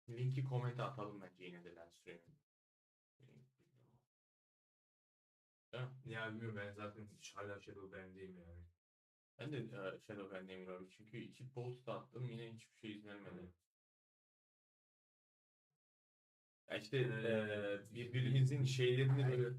Linki komente atalım bence yine de Livestream'in. Ya bilmiyorum, ben zaten hala Shadow Band'deyim yani. Ben de Shadow Band'deyim abi. Çünkü 2 post attım yine hiçbir şey izlenmedi. Ya işte birbirimizin şeylerini böyle...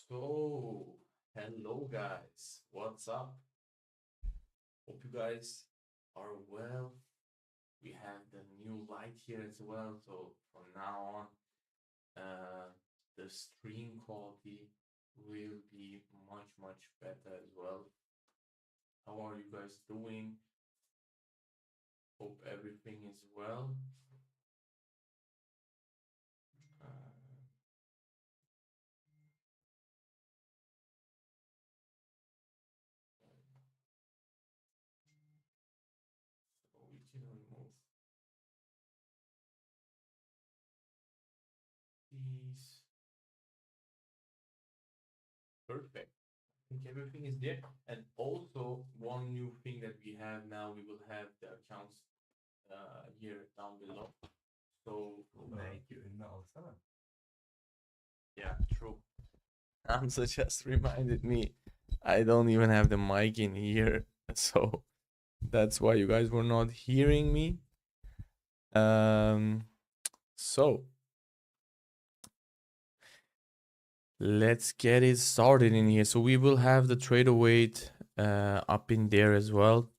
So, hello guys, what's up? Hope you guys are well. We have the new light here as well, so from now on, the stream quality will be much better as well. How are you guys doing? Hope everything is well. So we can remove these. Perfect. I think everything is there. And also one new thing that we have now, we will have the accounts here down below. So yeah, true. Hamza just reminded me I don't even have the mic in here, so that's why you guys were not hearing me. So let's get it started in here. So we will have the trader weight up in there as well.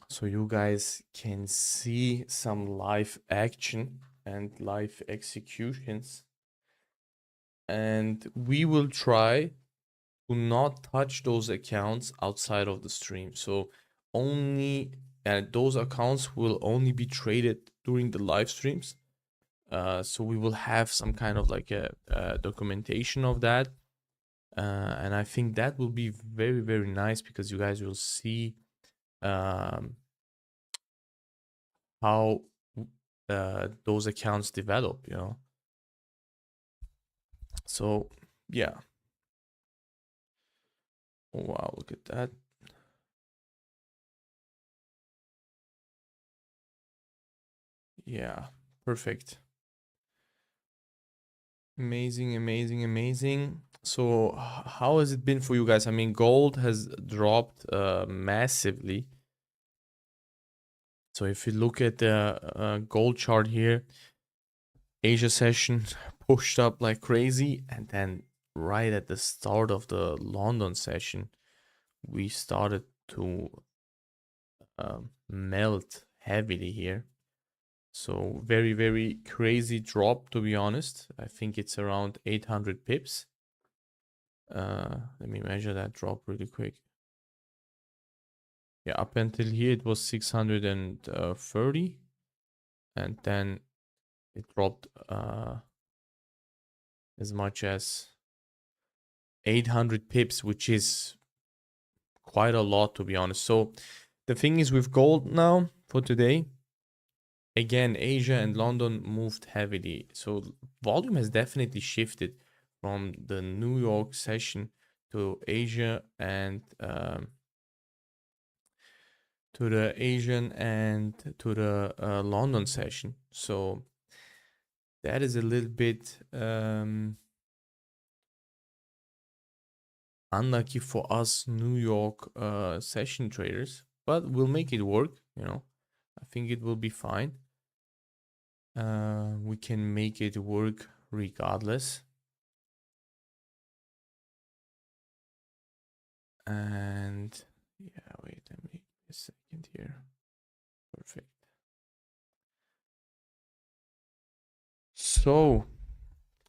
So you guys can see some live action and live executions. And we will try to not touch those accounts outside of the stream. So only, those accounts will only be traded during the live streams. So we will have some kind of like a documentation of that. And I think that will be very, very nice because you guys will see how those accounts develop, you know. So yeah. Oh, wow, look at that. Yeah, perfect. Amazing, amazing, amazing. So how has it been for you guys? I mean, gold has dropped massively. So if you look at the gold chart here, Asia session pushed up like crazy, and then right at the start of the London session, we started to melt heavily here. So very, very crazy drop, to be honest. I think it's around 800 pips. Let me measure that drop really quick. Yeah, up until here it was 630, and then it dropped as much as 800 pips, which is quite a lot, to be honest. So the thing is with gold now for today, again, Asia and London moved heavily. So volume has definitely shifted from the New York session to Asia and to the Asian and to the London session. So that is a little bit unlucky for us New York session traders, but we'll make it work, you know. I think it will be fine. We can make it work regardless. And yeah, wait, let me a second here. Perfect. So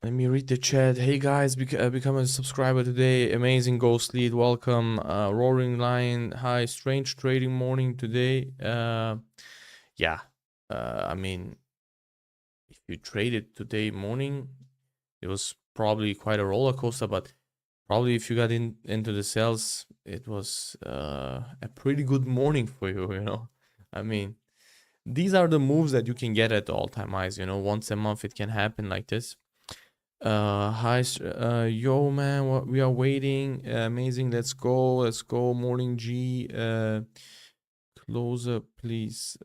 let me read the chat. Hey guys, become a subscriber today. Amazing Ghost Lead, welcome. Roaring Lion, hi. Strange trading morning today. Yeah. I mean, if you traded today morning, it was probably quite a roller coaster, but probably if you got into the sales, it was a pretty good morning for you, you know. I mean, these are the moves that you can get at the all-time highs, you know. Once a month it can happen like this. Hi, yo man, what we are waiting. Amazing, let's go. Morning G. Closer please.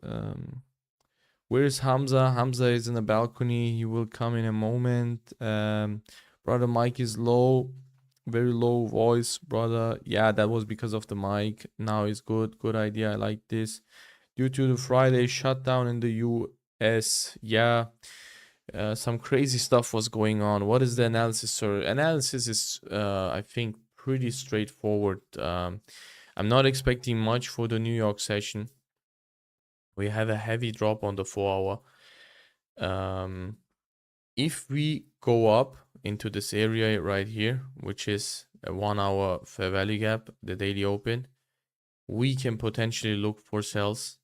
Where's Hamza? Hamza is in the balcony. He will come in a moment. Brother Mike is low. Very low voice, brother. Yeah, that was because of the mic. Now it's good. Good idea. I like this. Due to the Friday shutdown in the US. Yeah. Some crazy stuff was going on. What is the analysis, sir? Analysis is, I think, pretty straightforward. I'm not expecting much for the New York session. We have a heavy drop on the 4 hour. If we go up into this area right here, which is a 1 hour fair value gap, the daily open, we can potentially look for sells,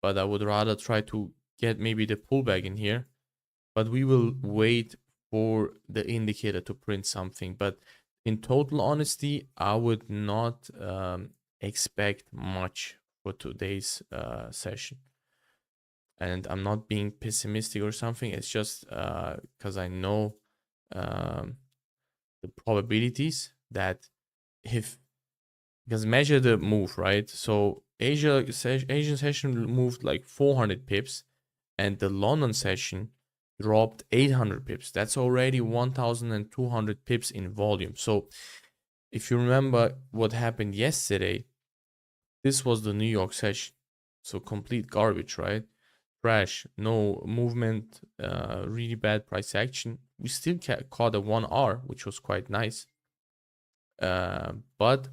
but I would rather try to get maybe the pullback in here, but we will wait for the indicator to print something. But in total honesty, I would not expect much for today's session. And I'm not being pessimistic or something. It's just because I know the probabilities that if, because measure the move, right? So Asian session moved like 400 pips and the London session dropped 800 pips. That's already 1,200 pips in volume. So if you remember what happened yesterday, this was the New York session. So complete garbage, right? Crash, no movement, really bad price action. We still caught a 1 hour, which was quite nice. But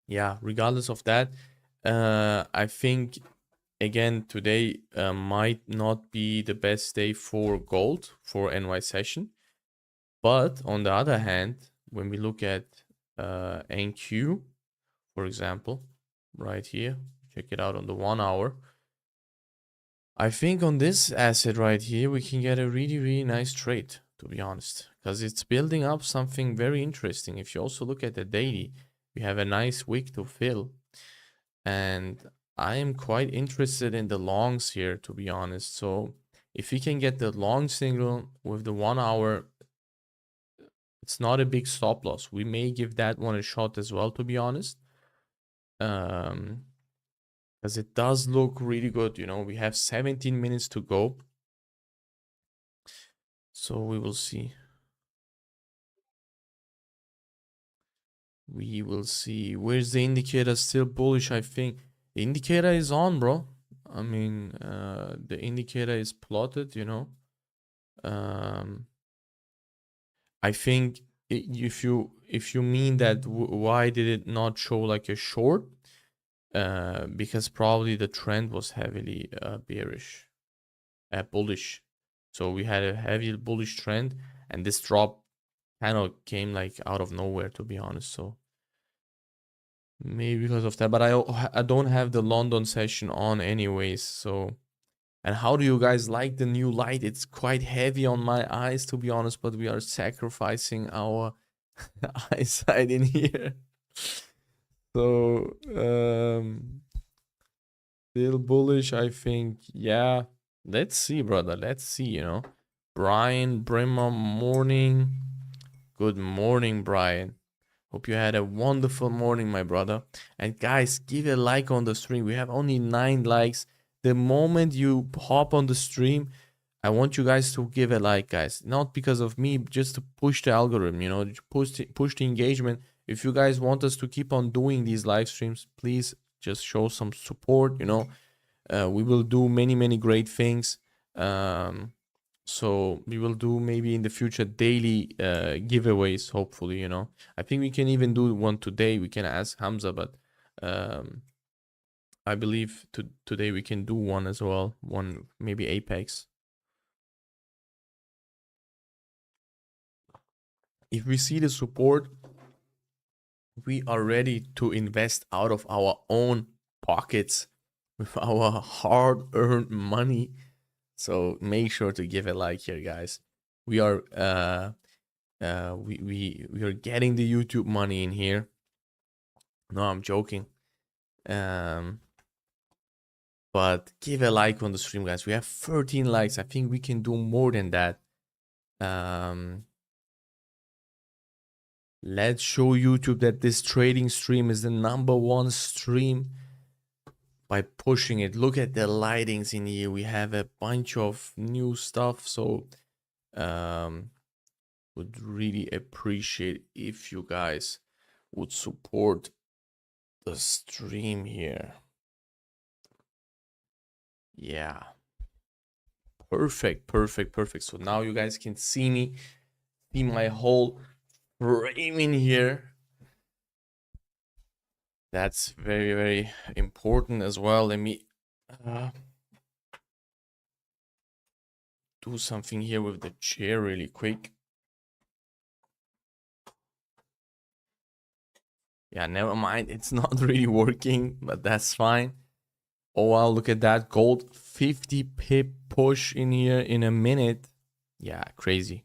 yeah, regardless of that, I think again today might not be the best day for gold for NY session. But on the other hand, when we look at NQ, for example, right here. Check it out on the 1 hour. I think on this asset right here, we can get a really nice trade, to be honest, because it's building up something very interesting. If you also look at the daily, we have a nice wick to fill, and I am quite interested in the longs here, to be honest. So if we can get the long signal with the 1 hour, it's not a big stop loss. We may give that one a shot as well, to be honest. Because it does look really good. You know, we have 17 minutes to go. So we will see. We will see. Where's the indicator? Still bullish, I think. The indicator is on, bro. I mean, the indicator is plotted, you know. I think if you mean that, why did it not show like a short? Because probably the trend was heavily bearish, bullish. So we had a heavy bullish trend, and this drop kind of came like out of nowhere, to be honest. So maybe because of that, but I don't have the London session on anyways. So, and how do you guys like the new light? It's quite heavy on my eyes, to be honest, but we are sacrificing our eyesight in here. So still bullish, I think. Yeah, let's see, brother. Let's see, you know. Brian Brimmer, morning. Good morning, Brian. Hope you had a wonderful morning, my brother. And guys, give a like on the stream. We have only 9 likes. The moment you hop on the stream, I want you guys to give a like, guys. Not because of me, just to push the algorithm, you know, push the engagement. If you guys want us to keep on doing these live streams, please just show some support, you know. We will do many great things. So we will do maybe in the future daily giveaways, hopefully, you know. I think we can even do one today. We can ask Hamza, but I believe today we can do one as well. One, maybe Apex. If we see the support, we are ready to invest out of our own pockets with our hard-earned money. So make sure to give a like here, guys. We are we are getting the YouTube money in here. No, I'm joking. But give a like on the stream, guys. We have 13 likes. I think we can do more than that. Let's show YouTube that this trading stream is the #1 stream by pushing it. Look at the lightings in here. We have a bunch of new stuff. So would really appreciate if you guys would support the stream here. Yeah, perfect. So now you guys can see me, see my whole frame in here. That's very important as well. Let me do something here with the chair really quick. Yeah, never mind. It's not really working, but that's fine. Oh, wow, look at that. Gold 50 pip push in here in a minute. Yeah, crazy.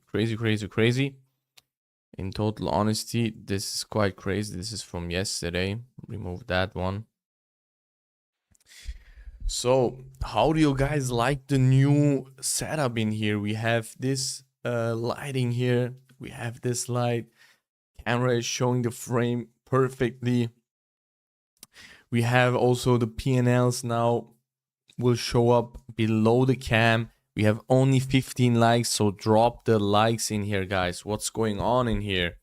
In total honesty, this is quite crazy. This is from yesterday. Remove that one. So, how do you guys like the new setup in here? We have this lighting here. We have this light. Camera is showing the frame perfectly. We have also the P&Ls now will show up below the cam. We have only 15 likes, so drop the likes in here, guys. What's going on in here?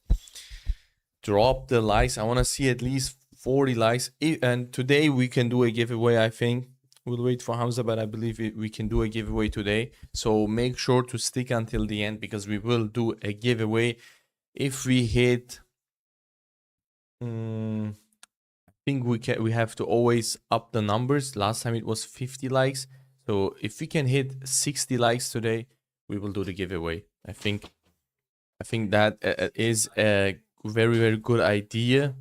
Drop the likes. I want to see at least 40 likes. And today we can do a giveaway, I think. We'll wait for Hamza, but I believe we can do a giveaway today. So make sure to stick until the end, because we will do a giveaway. If we hit... I think we have to always up the numbers. Last time it was 50 likes. So if we can hit 60 likes today, we will do the giveaway. I think that is a very good idea.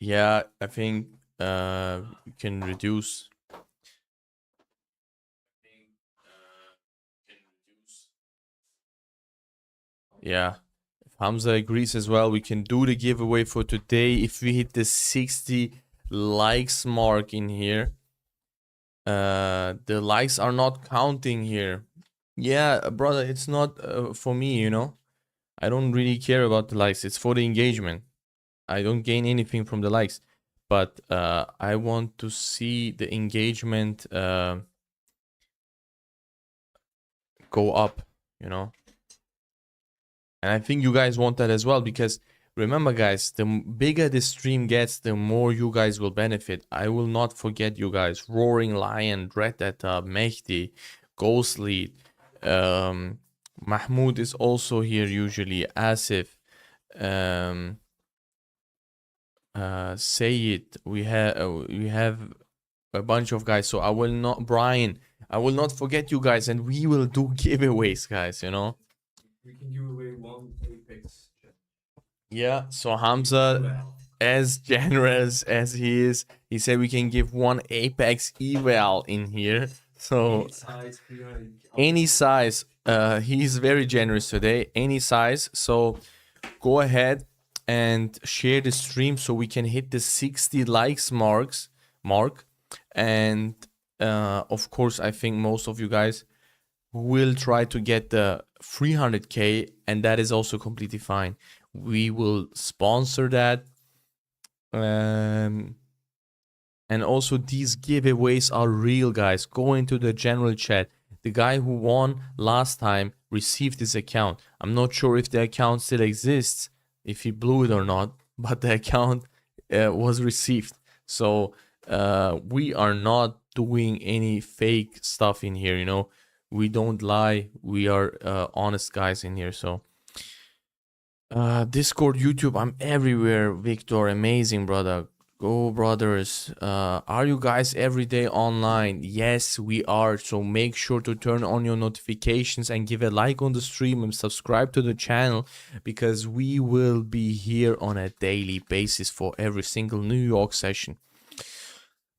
Yeah, I think you can reduce. Yeah, if Hamza agrees as well, we can do the giveaway for today. If we hit the 60 likes mark in here, the likes are not counting here. Yeah, brother, it's not for me, you know. I don't really care about the likes. It's for the engagement. I don't gain anything from the likes, but I want to see the engagement go up, you know. And I think you guys want that as well, because remember, guys, the bigger the stream gets, the more you guys will benefit. I will not forget you guys. Roaring Lion, Dread Data, Mehdi, Ghost Lead, Mahmoud is also here usually, Asif, Sayed. We have a bunch of guys. So I will not, Brian, I will not forget you guys, and we will do giveaways, guys, you know. We can give away one Apex. Yeah, so Hamza, as generous as he is, he said we can give one Apex eval in here. So any size, he's very generous today. Any size. So go ahead and share the stream so we can hit the 60 likes mark. And of course, I think most of you guys will try to get the 300k, and that is also completely fine. We will sponsor that. And also these giveaways are real, guys. Go into the general chat. The guy who won last time received his account. I'm not sure if the account still exists, if he blew it or not, but the account was received. So we are not doing any fake stuff in here, you know. We don't lie. We are honest guys in here. So Discord, YouTube, I'm everywhere. Victor, amazing, brother. Go, brothers. Are you guys every day online? Yes, we are. So make sure to turn on your notifications and give a like on the stream and subscribe to the channel, because we will be here on a daily basis for every single New York session.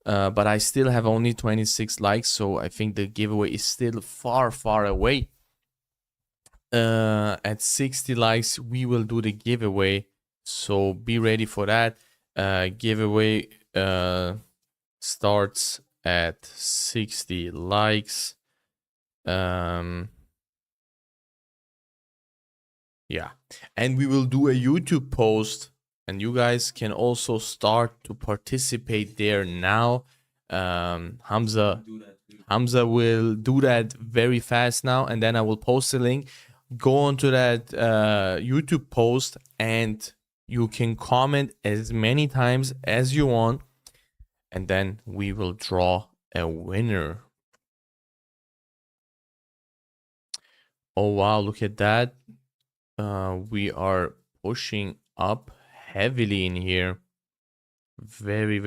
But I still have only 26 likes, so I think the giveaway is still far away. At 60 likes, we will do the giveaway, so be ready for that. Giveaway starts at 60 likes. Yeah, and we will do a YouTube post, and you guys can also start to participate there now. Hamza will do that very fast now, and then I will post the link. Go on to that YouTube post, and you can comment as many times as you want, and then we will draw a winner. Oh wow, look at that. We are pushing up heavily in here. Very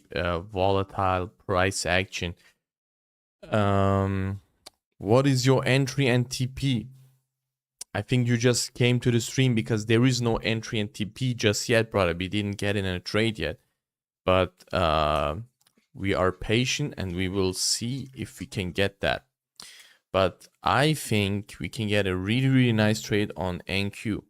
volatile price action. What is your entry and TP? I think you just came to the stream because there is no entry and TP just yet, brother. We didn't get in a trade yet, but we are patient and we will see if we can get that. But I think we can get a really nice trade on NQ.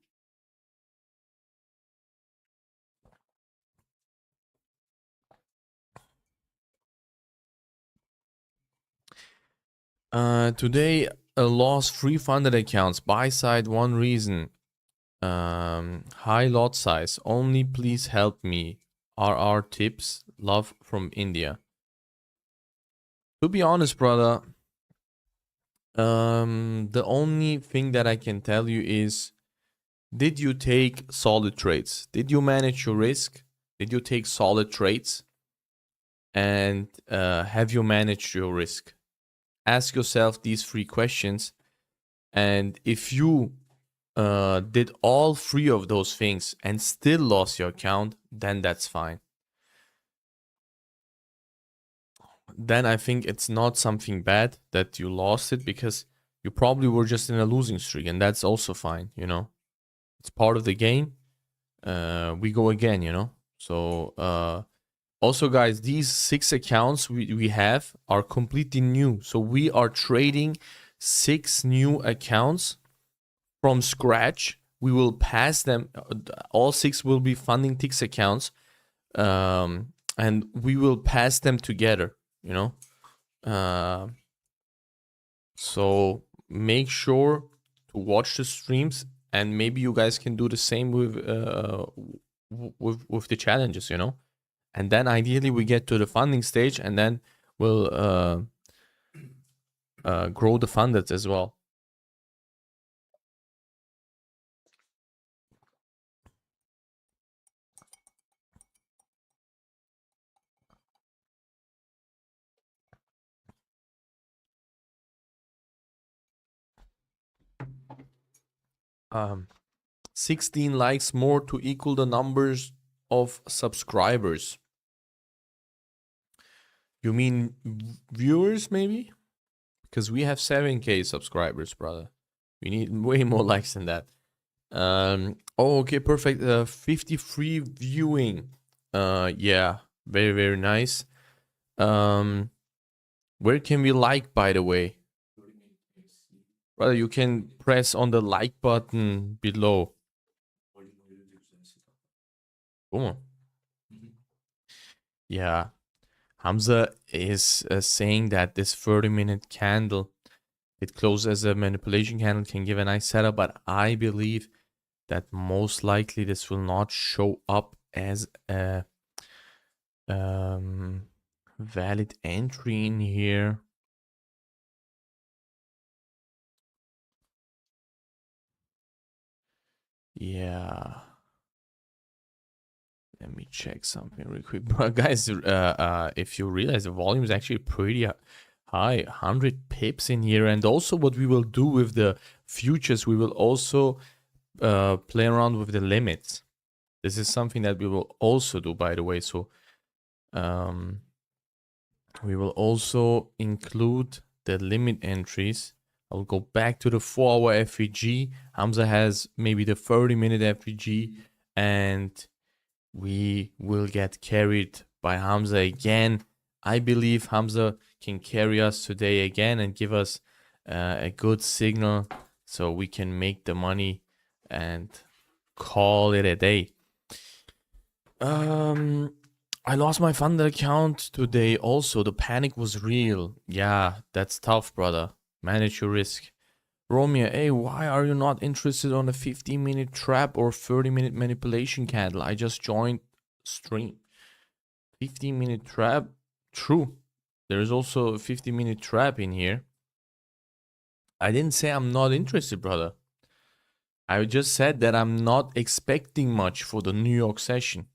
Today, a loss, 3 funded accounts. Buy side, one reason. High lot size. Only please help me. RR tips. Love from India. To be honest, brother, the only thing that I can tell you is, did you take solid trades? Did you manage your risk? Did you take solid trades? And have you managed your risk? Ask yourself these 3 questions, and if you did all 3 of those things and still lost your account, then that's fine. Then I think it's not something bad that you lost it, because you probably were just in a losing streak, and that's also fine, you know. It's part of the game. We go again, you know. So also guys, these 6 accounts we have are completely new. So we are trading 6 new accounts from scratch. We will pass them, all 6 will be funding ticks accounts, and we will pass them together, you know. So make sure to watch the streams, and maybe you guys can do the same with the challenges, you know. And then ideally we get to the funding stage, and then we'll grow the funded as well. 16 likes more to equal the numbers of subscribers. You mean viewers, maybe? Because we have 7K subscribers, brother. We need way more likes than that. Oh, okay, perfect. 53 viewing. Yeah, very, very nice. Where can we like, by the way? Brother, you can press on the like button below. Oh. Yeah. Hamza is saying that this 30-minute candle, it closes as a manipulation candle, can give a nice setup, but I believe that most likely this will not show up as a valid entry in here. Yeah. Let me check something real quick. But guys, if you realize the volume is actually pretty high, 100 pips in here. And also what we will do with the futures, we will also play around with the limits. This is something that we will also do, by the way. So we will also include the limit entries. I'll go back to the 4-hour FVG. Hamza has maybe the 30-minute FVG, and we will get carried by Hamza again. I believe Hamza can carry us today again and give us a good signal so we can make the money and call it a day. I lost my funded account today also. The panic was real. Yeah, that's tough, brother. Manage your risk. Romeo, hey, why are you not interested on a 15-minute trap or 30-minute manipulation candle? I just joined stream. 15-minute trap? True. There is also a 50-minute trap in here. I didn't say I'm not interested, brother. I just said that I'm not expecting much for the New York session.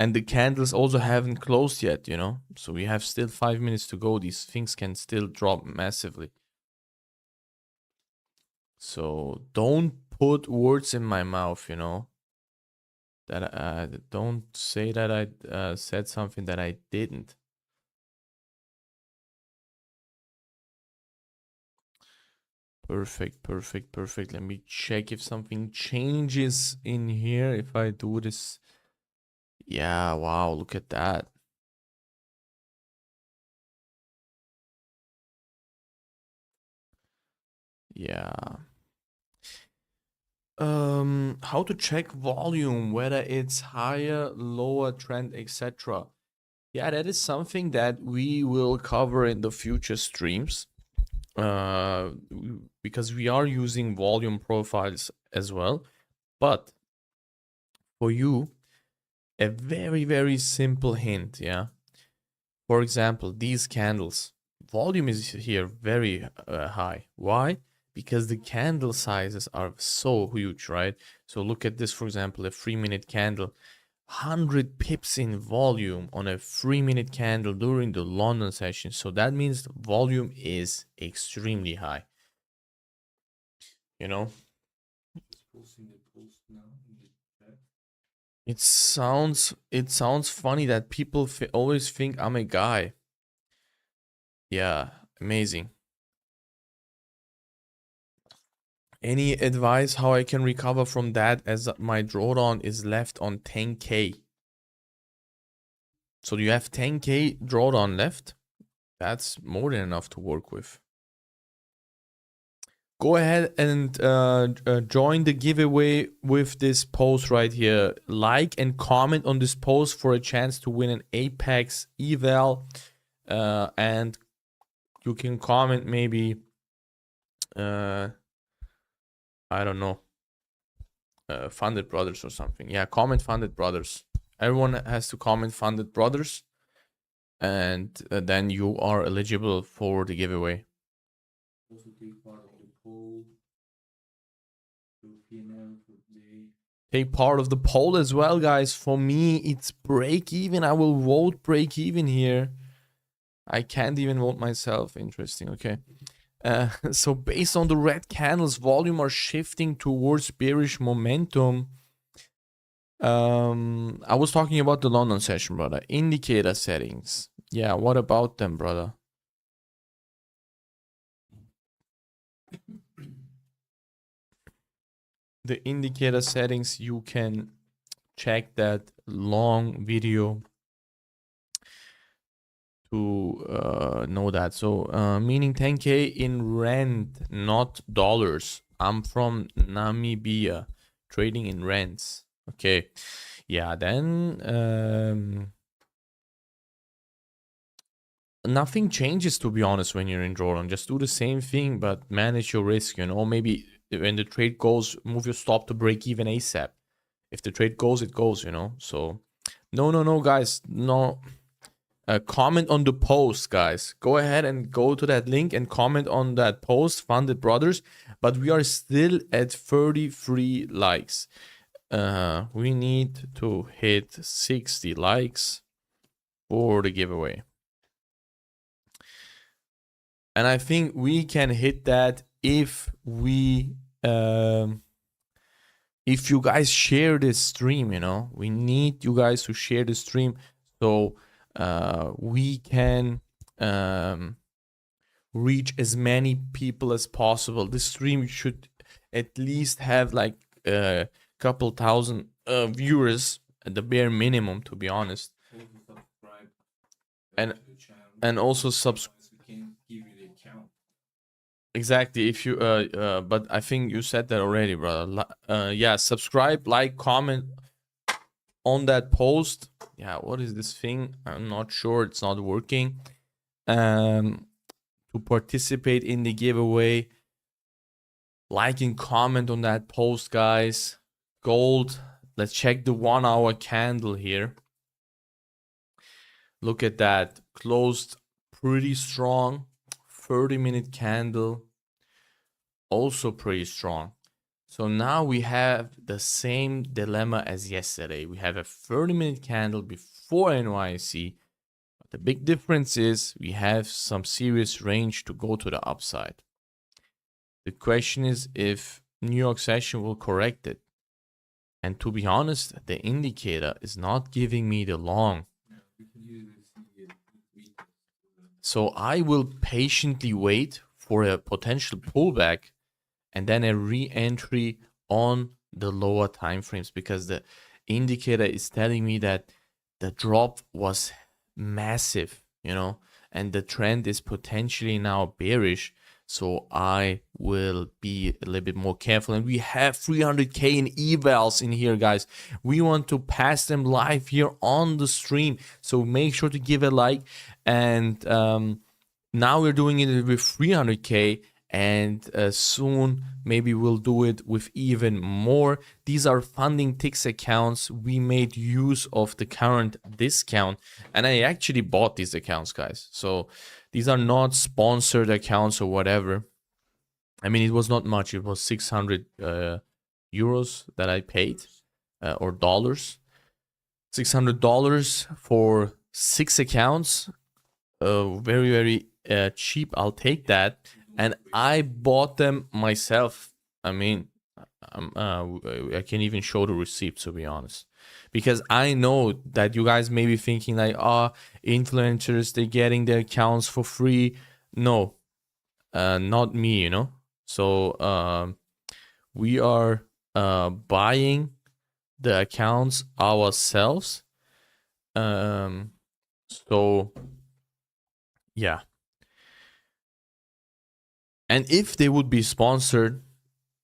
And the candles also haven't closed yet, you know? So we have still 5 minutes to go. These things can still drop massively. So don't put words in my mouth, you know? That don't say that I said something that I didn't. Perfect, perfect, perfect. Let me check if something changes in here if I do this. Yeah, wow, look at that. Yeah. How to check volume, whether it's higher, lower trend, etc. Yeah, that is something that we will cover in the future streams. Because we are using volume profiles as well. But for you, a very, very simple hint, yeah. For example, these candles, volume is here very high. Why? Because the candle sizes are so huge, right? So look at this, for example, a 3-minute candle, 100 pips in volume on a 3-minute candle during the London session. So that means the volume is extremely high. You know? It sounds funny that people always think I'm a guy. Yeah, amazing. Any advice how I can recover from that, as my drawdown is left on 10K? So you have 10K drawdown left. That's more than enough to work with. Go ahead and join the giveaway with this post right here. Like and comment on this post for a chance to win an Apex eval. And you can comment maybe, I don't know, Funded Brothers or something. Yeah, comment Funded Brothers. Everyone has to comment Funded Brothers. And then you are eligible for the giveaway. Also take part of the poll. Take part of the poll as well, guys. For me, it's break even. I will vote break even here. I can't even vote myself. Interesting. Okay. So based on the red candles, volume are shifting towards bearish momentum. I was talking about the London session, brother. Indicator settings. Yeah, what about them, brother? The indicator settings, you can check that long video to know that. So meaning 10K in rand, not dollars. I'm from Namibia, trading in rands. Okay, yeah, then nothing changes, to be honest, when you're in drawdown. Just do the same thing, but manage your risk, you know. Maybe when the trade goes, move your stop to break even ASAP. If the trade goes, it goes, you know. So no, guys, no. Comment on the post, guys. Go ahead and go to that link and comment on that post, Funded Brothers. But we are still at 33 likes. We need to hit 60 likes for the giveaway. And I think we can hit that if we if you guys share this stream, you know. We need you guys to share the stream so we can reach as many people as possible. This stream should at least have like a couple thousand viewers at the bare minimum, to be honest. And also subscribe. Exactly. If you but I think you said that already, brother. Yeah, subscribe, like, comment on that post. Yeah, what is this thing? I'm not sure. It's not working. To participate in the giveaway, like and comment on that post, guys. Gold. Let's check the 1 hour candle here. Look at that. Closed pretty strong. 30-minute candle. Also pretty strong. So now we have the same dilemma as yesterday. We have a 30-minute candle before NYC. But the big difference is we have some serious range to go to the upside. The question is if New York session will correct it. And to be honest, the indicator is not giving me the long. So I will patiently wait for a potential pullback and then a re-entry on the lower time frames, because the indicator is telling me that the drop was massive, you know, and the trend is potentially now bearish. So I will be a little bit more careful. And we have 300K in evals in here, guys. We want to pass them live here on the stream. So make sure to give a like. And now we're doing it with 300K. And soon maybe we'll do it with even more. These are funding ticks accounts. We made use of the current discount, and I actually bought these accounts, guys. So these are not sponsored accounts or whatever. I mean, it was not much. It was 600 euros that I paid, or dollars. $600 for 6 accounts. Very, very cheap. I'll take that. And I bought them myself. I mean, I can even show the receipt, to be honest. Because I know that you guys may be thinking like, influencers, they're getting their accounts for free. No, not me, you know. So we are buying the accounts ourselves. So yeah, and if they would be sponsored,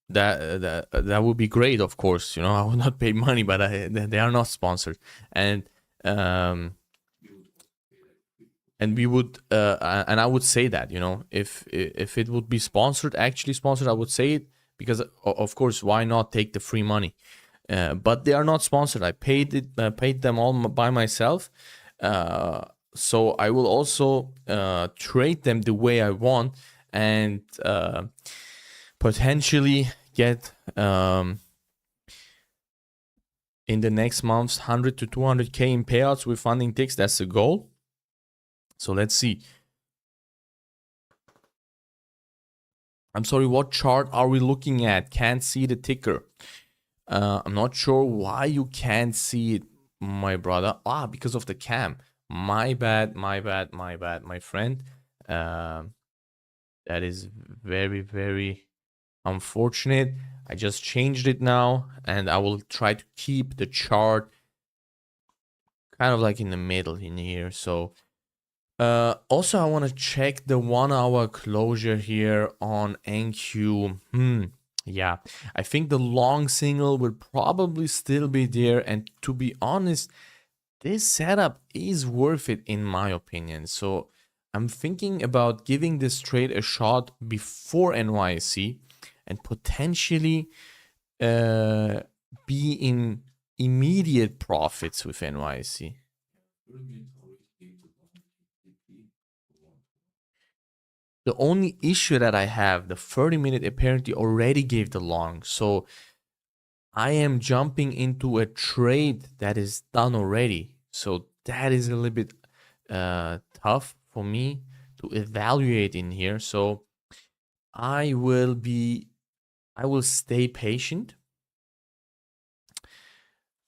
that would be great. Of course, you know, I would not pay money, but they are not sponsored, and we would and I would say that, you know, if it would be sponsored, actually sponsored, I would say it, because of course, why not take the free money? But they are not sponsored. I paid them all by myself. So I will also trade them the way I want, and potentially get in the next months 100 to 200k in payouts with funding ticks. That's the goal. So let's see. I'm sorry, what chart are we looking at? Can't see the ticker. I'm not sure why you can't see it, my brother. Because of the cam. My bad, my friend. That is very, very unfortunate. I just changed it now, and I will try to keep the chart kind of like in the middle in here. So also I want to check the 1 hour closure here on NQ. Yeah, I think the long signal will probably still be there, and to be honest, this setup is worth it in my opinion. So I'm thinking about giving this trade a shot before NYC and potentially be in immediate profits with NYC. The only issue that I have, the 30-minute apparently already gave the long. So I am jumping into a trade that is done already. So that is a little bit tough for me to evaluate in here. So I will stay patient,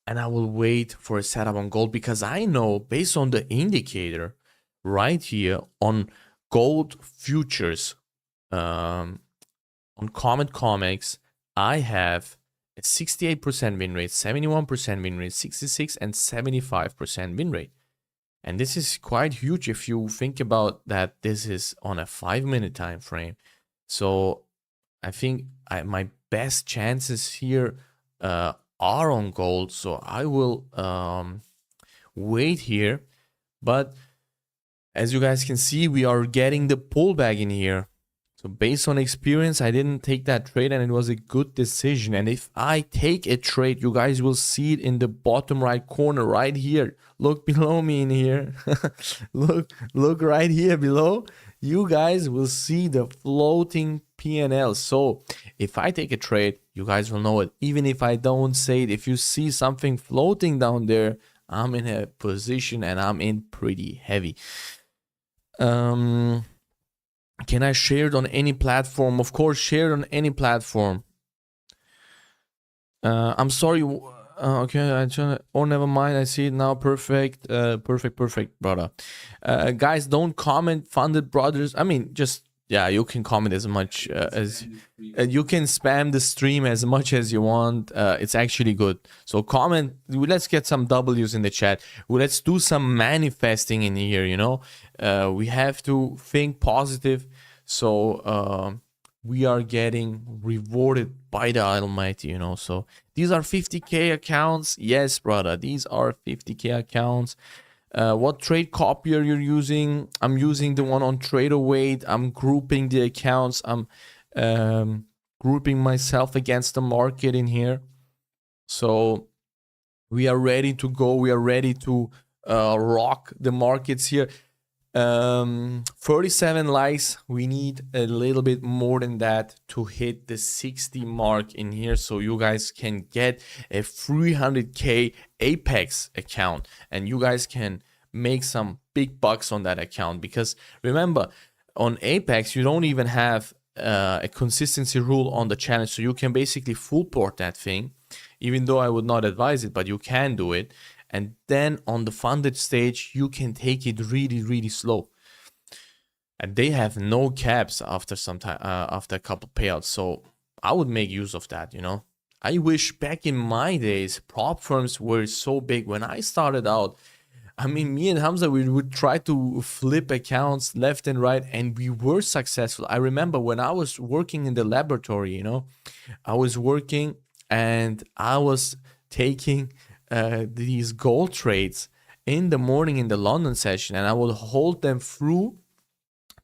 and I will wait for a setup on gold, because I know based on the indicator right here on gold futures, on Comet Comics, I have a 68% win rate, 71% win rate, 66 and 75% win rate. And this is quite huge if you think about that this is on a 5-minute time frame. So I think my best chances here are on gold. So I will wait here. But as you guys can see, we are getting the pullback in here. So based on experience, I didn't take that trade, and it was a good decision. And if I take a trade, you guys will see it in the bottom right corner right here. Look below me in here. look right here below. You guys will see the floating P&L. So if I take a trade, you guys will know it. Even if I don't say it, if you see something floating down there, I'm in a position and I'm in pretty heavy. Can I share it on any platform? Of course, share it on any platform. I'm sorry. Okay, never mind. I see it now. Perfect. Perfect, brother. Guys, don't comment Funded Brothers. I mean, just, yeah, you can comment as much as you can spam the stream as much as you want. It's actually good. So comment. Let's get some W's in the chat. Let's do some manifesting in here, you know. We have to think positive. So we are getting rewarded by the Almighty, you know. So these are 50k accounts. Yes, brother, these are 50k accounts. What trade copier you're using? I'm using the one on TraderWeight. I'm grouping the accounts. I'm grouping myself against the market in here. So we are ready to go. We are ready to rock the markets here. 37 likes. We need a little bit more than that to hit the 60 mark in here, so you guys can get a 300k Apex account, and you guys can make some big bucks on that account. Because remember, on Apex you don't even have a consistency rule on the challenge, so you can basically full port that thing, even though I would not advise it, but you can do it. And then on the funded stage, you can take it really, really slow. And they have no caps after some time, after a couple payouts. So I would make use of that, you know. I wish back in my days, prop firms were so big. When I started out, I mean, me and Hamza, we would try to flip accounts left and right, and we were successful. I remember when I was working in the laboratory, you know, I was working and I was taking these gold trades in the morning in the London session, and I would hold them through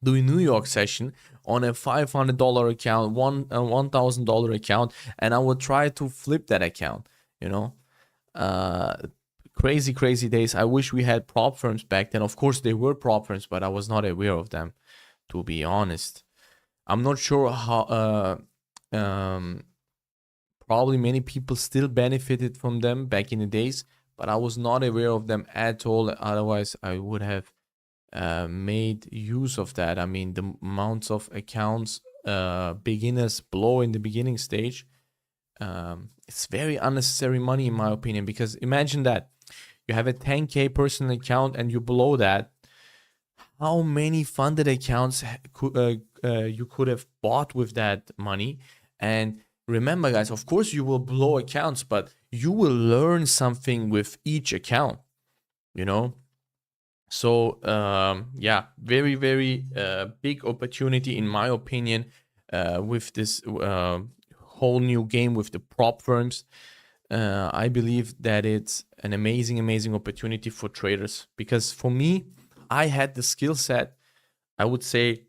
the New York session on a $500 account, $1,000 account, and I would try to flip that account, you know. Crazy days. I wish we had prop firms back then. Of course there were prop firms, but I was not aware of them, to be honest. I'm not sure how probably many people still benefited from them back in the days, but I was not aware of them at all. Otherwise I would have made use of that. I mean, the amounts of accounts beginners blow in the beginning stage, it's very unnecessary money in my opinion, because imagine that you have a 10K personal account and you blow that. How many funded accounts you could have bought with that money? And remember guys, of course you will blow accounts, but you will learn something with each account, you know. So yeah, very big opportunity in my opinion with this whole new game with the prop firms. I believe that it's an amazing opportunity for traders, because for me, I had the skill set. I would say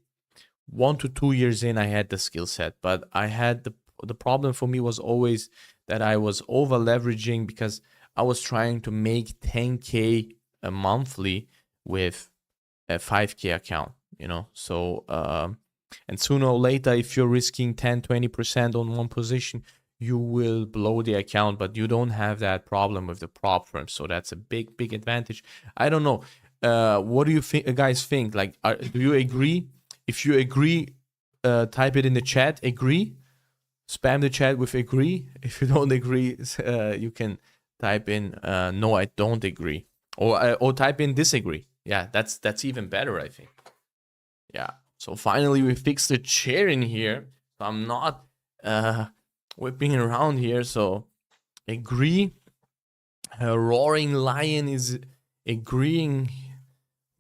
1 to 2 years in, I had the skill set, but I had the problem for me was always that I was over leveraging, because I was trying to make 10K monthly with a 5K account, you know. So and sooner or later, if you're risking 10-20% on one position, you will blow the account, but you don't have that problem with the prop firm. So that's a big advantage. I don't know, what do you guys think? Like, do you agree? If you agree, type it in the chat. Agree, spam the chat with agree. If you don't agree, you can type in no, I don't agree, or type in disagree. Yeah, that's even better, I think. Yeah. So finally we fixed the chair in here. So I'm not whipping around here. So agree. Roaring Lion is agreeing.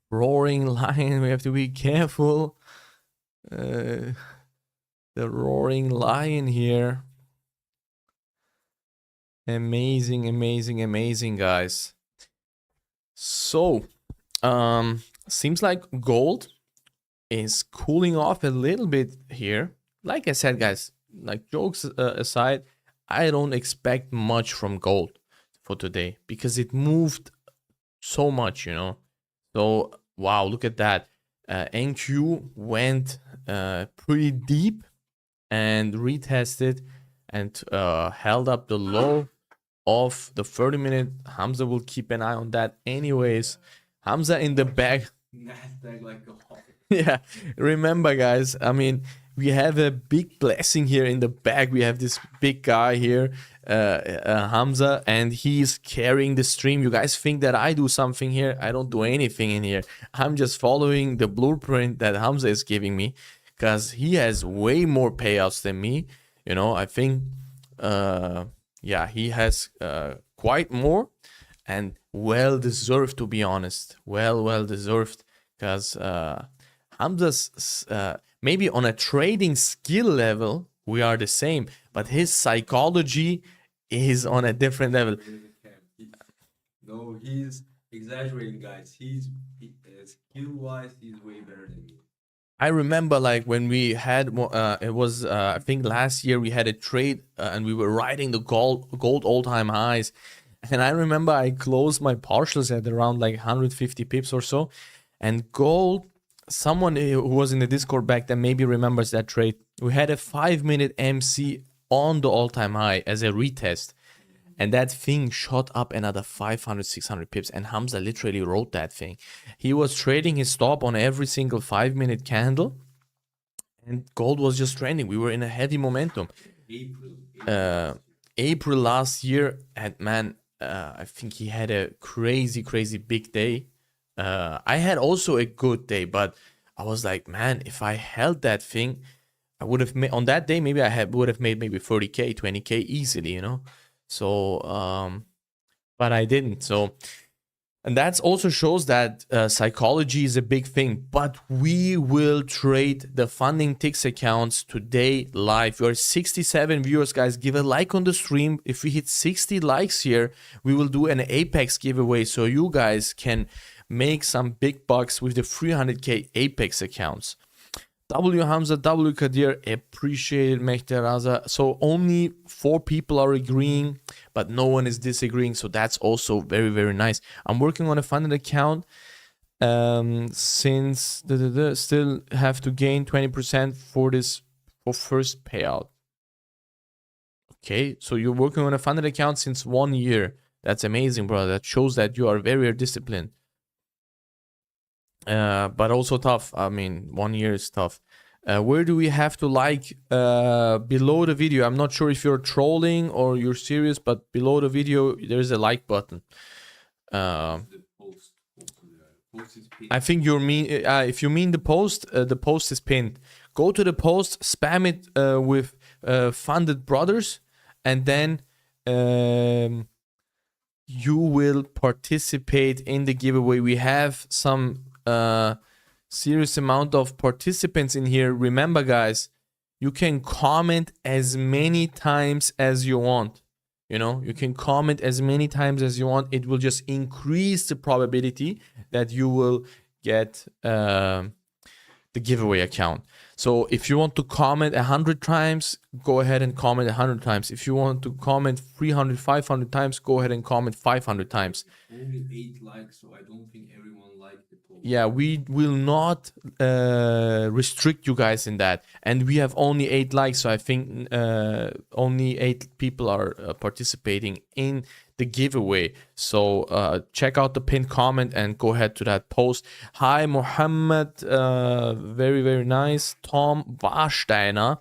Roaring Lion, we have to be careful. The Roaring Lion here. Amazing, guys. So seems like gold is cooling off a little bit here. Like I said, guys, like jokes aside, I don't expect much from gold for today, because it moved so much, you know. So wow, look at that. NQ went pretty deep and retested and held up the low of the 30-minute. Hamza will keep an eye on that anyways. Hamza in the back. NASDAQ like a hawk. Yeah, remember guys, I mean, we have a big blessing here in the back. We have this big guy here, Hamza, and he's carrying the stream. You guys think that I do something here? I don't do anything in here. I'm just following the blueprint that Hamza is giving me, because he has way more payouts than me. You know, I think, yeah, he has quite more, and well deserved, to be honest. Well deserved, because Hamza's maybe on a trading skill level we are the same, but his psychology is on a different level. No, he's exaggerating, guys. He's skill-wise, he's way better than me. I remember like when we had it was I think last year we had a trade and we were riding the gold all-time highs, and I remember I closed my partials at around like 150 pips or so, and gold, someone who was in the Discord back then maybe remembers that trade. We had a 5-minute MC on the all-time high as a retest, and that thing shot up another 500-600 pips, and Hamza literally wrote that thing. He was trading his stop on every single 5-minute candle, and gold was just trending. We were in a heavy momentum. April last year, and man, I think he had a crazy big day. I had also a good day, but I was like, man, if I held that thing, I would have made on that day, maybe would have made maybe 30K, 20K easily, you know. So but I didn't. So And that also shows that psychology is a big thing. But we will trade the funding ticks accounts today live. We are 67 viewers, guys. Give a like on the stream. If we hit 60 likes here, we will do an Apex giveaway so you guys can make some big bucks with the 300k Apex accounts. W Hamza, W Kadir, appreciate it, Mehteraza. So only 4 people are agreeing, but no one is disagreeing. So that's also very, very nice. I'm working on a funded account since still have to gain 20% for first payout. Okay, so you're working on a funded account since 1 year. That's amazing, bro. That shows that you are very, very disciplined. But also tough. I mean, 1 year is tough. Where do we have to like below the video? I'm not sure if you're trolling or you're serious, but below the video there's a like button. I think you mean if you mean the post is pinned. Go to the post, spam it with Funded Brothers, and then you will participate in the giveaway. We have some serious amount of participants in here. Remember, guys, you can comment as many times as you want. You know, you can comment as many times as you want. It will just increase the probability that you will get the giveaway account. So if you want to comment 100 times, go ahead and comment 100 times. If you want to comment 300, 500 times, go ahead and comment 500 times. Only 8 likes, so I don't think everyone liked the post. Yeah, we will not restrict you guys in that. And we have only 8 likes, so I think only 8 people are participating in the giveaway. So check out the pinned comment and go ahead to that post. Hi, Mohammed. Very, very nice. Tom Warsteiner.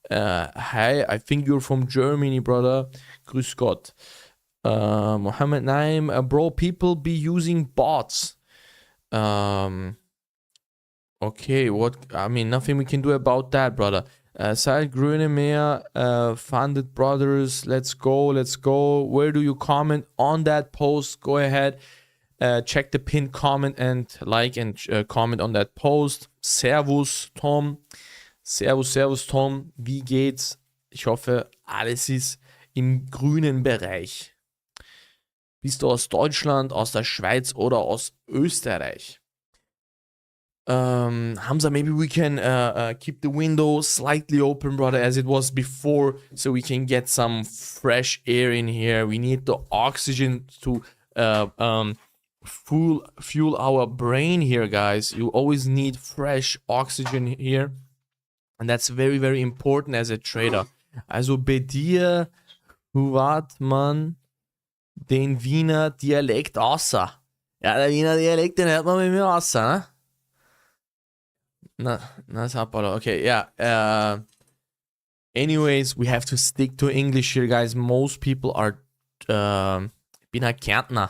Hi, I think you're from Germany, brother. Grüß Gott. Mohammed Naim. Bro, people be using bots. Okay, I mean, nothing we can do about that, brother. Said Grünemeyer, Funded Brothers, let's go. Where do you comment on that post? Go ahead, check the pinned comment and like and comment on that post. Servus, Tom. Servus, Tom. Wie geht's? Ich hoffe, alles ist im grünen Bereich. Bist du aus Deutschland, aus der Schweiz oder aus Österreich? Hamza, maybe we can keep the window slightly open, brother, as it was before, so we can get some fresh air in here. We need the oxygen to fuel our brain here, guys. You always need fresh oxygen here, and that's very, very important as a trader. Also bei dir hört man den Wiener Dialekt außer. Ja, der Wiener Dialekt, den hört man bei mir außer, ne? That's Apollo. Okay, yeah. Anyways, we have to stick to English here, guys. Most people are bin ein Kärntner.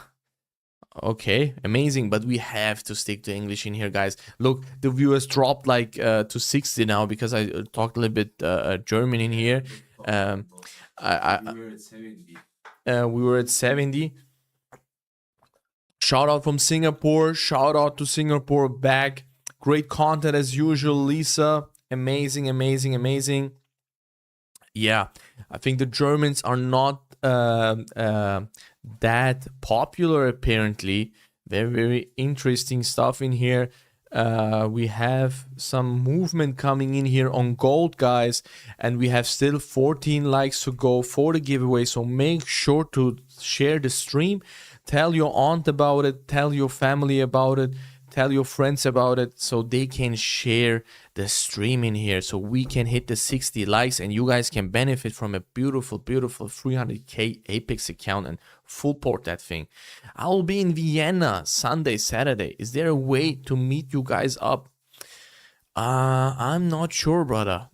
Okay, amazing, but we have to stick to English in here, guys. Look, the viewers dropped like to 60 now because I talked a little bit German in here. We were at 70. We were at 70. Shout out from Singapore. Shout out to Singapore back. Great content as usual, Lisa. Amazing. Yeah, I think the Germans are not that popular apparently. Very, very interesting stuff in here. We have some movement coming in here on gold, guys, and we have still 14 likes to go for the giveaway. So make sure to share the stream, tell your aunt about it, tell your family about it, tell your friends about it, so they can share the stream in here, so we can hit the 60 likes and you guys can benefit from a beautiful 300k Apex account and full port that thing. I will be in Vienna Sunday, Saturday. Is there a way to meet you guys up? I'm not sure, brother.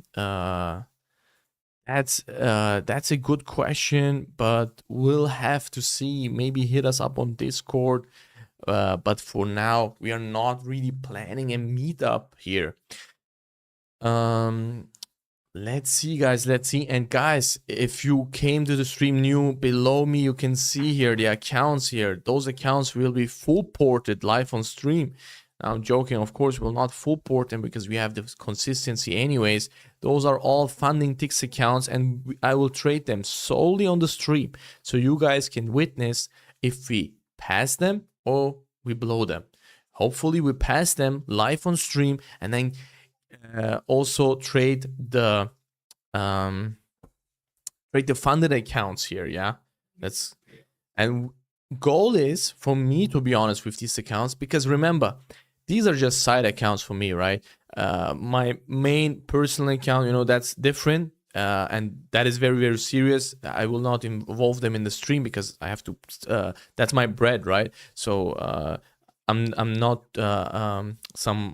That's a good question, but we'll have to see. Maybe hit us up on Discord. But for now, we are not really planning a meetup here. let's see, guys. Let's see. And guys, if you came to the stream new, below me, you can see here the accounts here. Those accounts will be full ported live on stream. I'm joking, of course, we'll not full port them because we have the consistency anyways. Those are all funding ticks accounts, and I will trade them solely on the stream. So you guys can witness if we pass them or we blow them. Hopefully we pass them live on stream, and then also trade the funded accounts here. Yeah, that's, and goal is for me to be honest with these accounts, because remember, these are just side accounts for me, right? My main personal account, you know, that's different, and that is very, very serious. I will not involve them in the stream because I have to. That's my bread, right? So I'm not some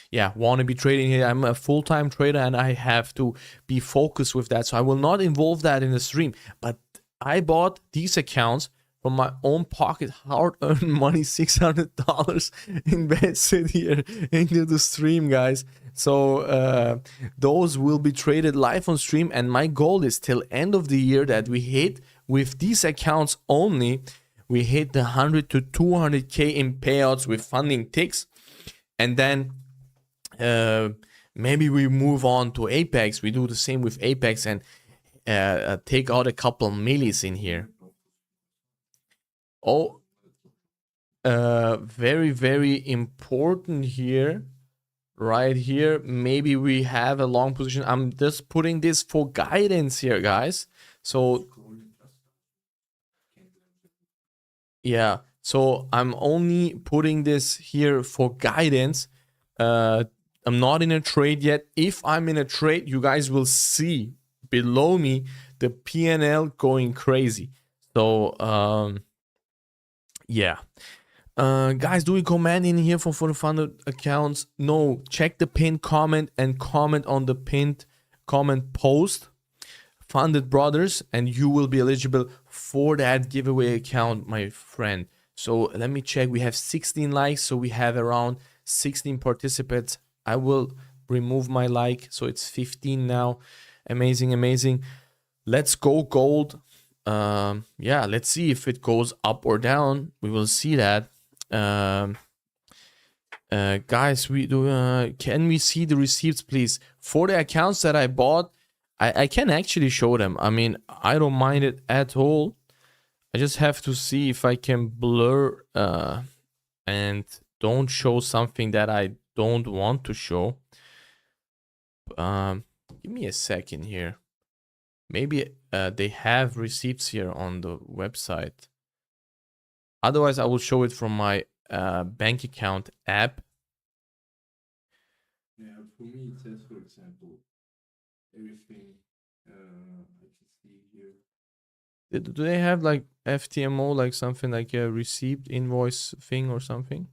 wannabe trading here. I'm a full-time trader and I have to be focused with that. So I will not involve that in the stream. But I bought these accounts from my own pocket, hard-earned money, $600 invested here into the stream, guys. So those will be traded live on stream, and my goal is till end of the year that we hit with these accounts only. We hit the 100 to 200K in payouts with funding ticks, and then maybe we move on to Apex. We do the same with Apex and take out a couple millis in here. Oh, very, very important here, right here. Maybe we have a long position. I'm just putting this for guidance here, guys. So yeah, so I'm only putting this here for guidance. I'm not in a trade yet. If I'm in a trade, you guys will see below me the PNL going crazy. So yeah, guys, do we comment in here for the funded accounts? No, check the pinned comment and comment on the pinned comment post, Funded Brothers, and you will be eligible for that giveaway account, my friend. So let me check. We have 16 likes, so we have around 16 participants. I will remove my like, so it's 15 now. Amazing, amazing. Let's go gold. Yeah, let's see if it goes up or down. We will see that. Guys, we do. Can we see the receipts, please, for the accounts that I bought? I can actually show them. I mean, I don't mind it at all. I just have to see if I can blur and don't show something that I don't want to show. Give me a second here. Maybe they have receipts here on the website. Otherwise, I will show it from my bank account app. Yeah, for me it says, for example, everything I can see here. Do they have like FTMO, like something like a received invoice thing or something?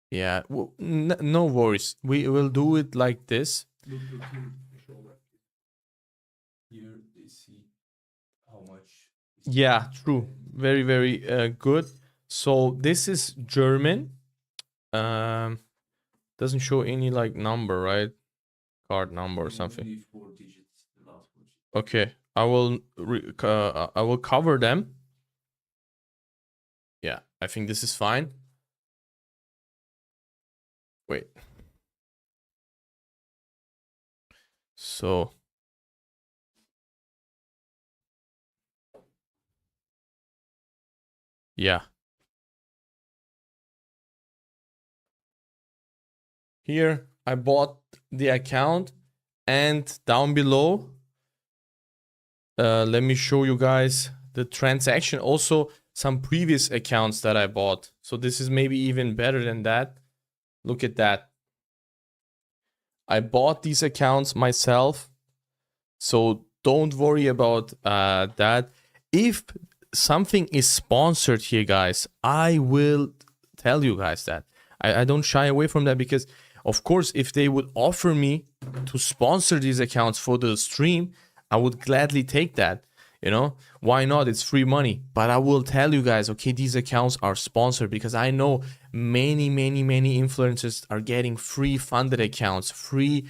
Yeah, well, no worries. We will do it like this. Look here. Here they see how much. Yeah, true. Very, very good. So this is German. Doesn't show any like number, right? Card number or something. 4 digits, the last 4 digits. Okay, I will cover them. Yeah, I think this is fine. Wait. So yeah. Here I bought the account, and down below, let me show you guys the transaction. Also some previous accounts that I bought. So this is maybe even better than that. Look at that. I bought these accounts myself. So don't worry about that. If something is sponsored here, guys, I will tell you guys that. I don't shy away from that, because of course, if they would offer me to sponsor these accounts for the stream, I would gladly take that. You know, why not? It's free money. But I will tell you guys, okay, these accounts are sponsored because I know many influencers are getting free funded accounts, free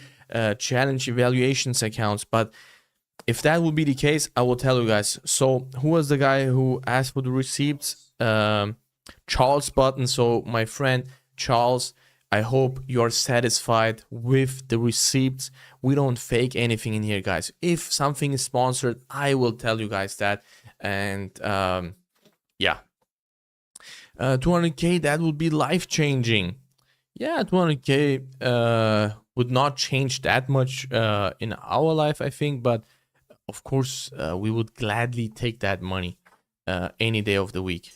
challenge evaluations accounts. But if that will be the case, I will tell you guys. So who was the guy who asked for the receipts? Charles Button. So my friend Charles, I hope you're satisfied with the receipts. We don't fake anything in here, guys. If something is sponsored, I will tell you guys that. And yeah, 200K, that would be life-changing. Yeah, 200K would not change that much in our life, I think. But of course, we would gladly take that money any day of the week.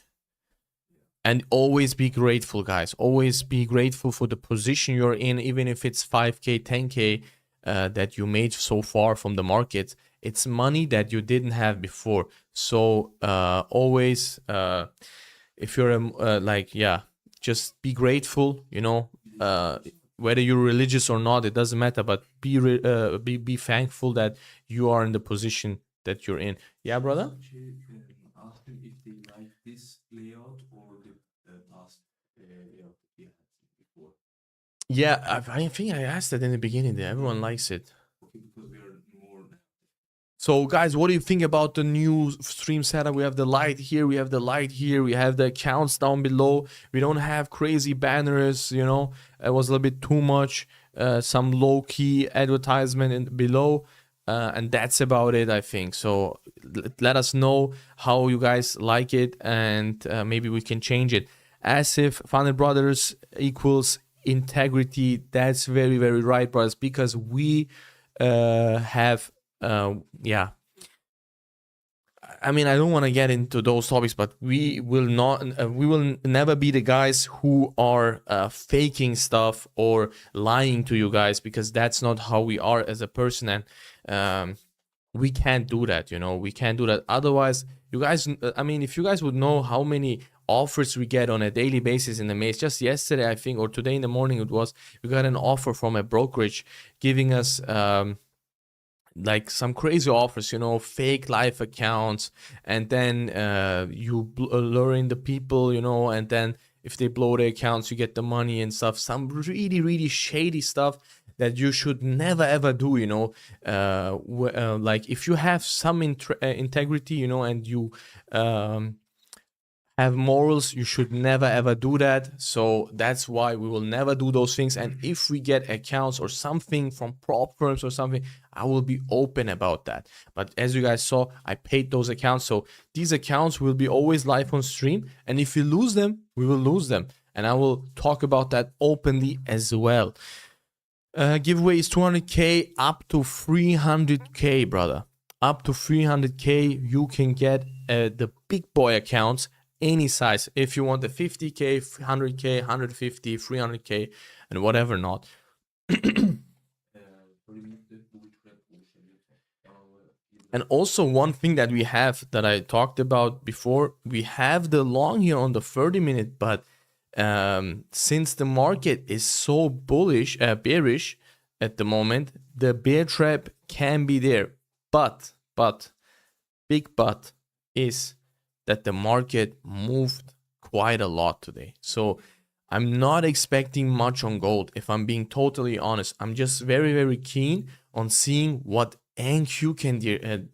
And always be grateful, guys. Always be grateful for the position you're in, even if it's 5K, 10K that you made so far from the market. It's money that you didn't have before. So always, if you're just be grateful. You know, whether you're religious or not, it doesn't matter. But be thankful that you are in the position that you're in. Yeah, brother. Ask them if they like this layout or the past layout that we had before. Yeah, I think I asked that in the beginning there. Everyone likes it. Okay, because we are more. So guys, what do you think about the new stream setup? We have the light here, we have the light here, we have the accounts down below. We don't have crazy banners, you know. It was a little bit too much. Some low-key advertisement below. And that's about it, I think. So let us know how you guys like it, and maybe we can change it. As if Funded Brothers equals integrity. That's very right, brothers, because we have yeah, I mean, I don't want to get into those topics, but we will never be the guys who are faking stuff or lying to you guys, because that's not how we are as a person. And we can't do that, you know, we can't do that. Otherwise, you guys, I mean, if you guys would know how many offers we get on a daily basis in the maze. Just yesterday, I think, or today in the morning, we got an offer from a brokerage giving us like some crazy offers, you know, fake live accounts, and then you luring the people, you know, and then if they blow their accounts, you get the money and stuff. Some really shady stuff that you should never ever do, you know. Like if you have some integrity, you know, and you have morals, you should never ever do that. So that's why we will never do those things. And if we get accounts or something from prop firms or something, I will be open about that. But as you guys saw, I paid those accounts, so these accounts will be always live on stream, and if we lose them, we will lose them, and I will talk about that openly as well. Giveaway is 200k up to 300k, brother. Up to 300k you can get the big boy accounts, any size. If you want the 50k, 100k, 150, 300k, and whatever not. And also one thing that we have that I talked about before, we have the long here on the 30-minute, but since the market is so bearish at the moment, the bear trap can be there. But big but is that the market moved quite a lot today. So I'm not expecting much on gold, if I'm being totally honest. I'm just very keen on seeing what NQ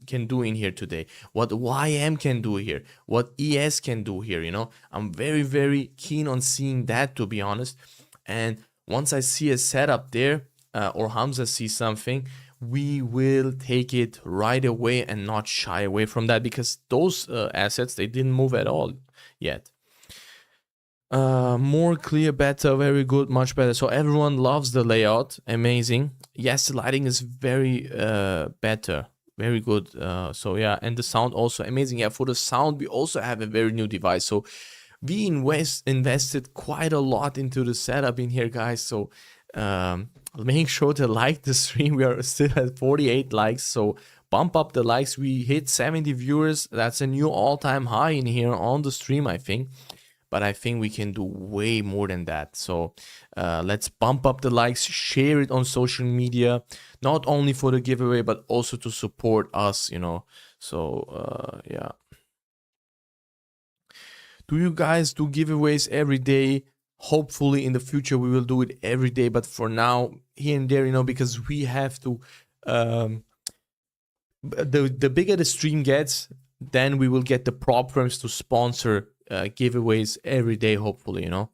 can do in here today, what YM can do here, what ES can do here, you know. I'm very keen on seeing that, to be honest. And once I see a setup there, or Hamza sees something, we will take it right away and not shy away from that, because those assets, they didn't move at all yet. More clear, better, very good, much better. So everyone loves the layout, amazing. Yes, the lighting is very better, very good. So yeah, and the sound also amazing. Yeah, for the sound, we also have a very new device. So we invested quite a lot into the setup in here, guys. So make sure to like the stream. We are still at 48 likes, so bump up the likes. We hit 70 viewers. That's a new all-time high in here on the stream, I think. but I think we can do way more than that. So let's bump up the likes, share it on social media, not only for the giveaway, but also to support us, you know. So yeah. Do you guys do giveaways every day? Hopefully in the future we will do it every day, but for now, here and there, you know, because we have to the bigger the stream gets, then we will get the prop firms to sponsor giveaways every day, hopefully, you know.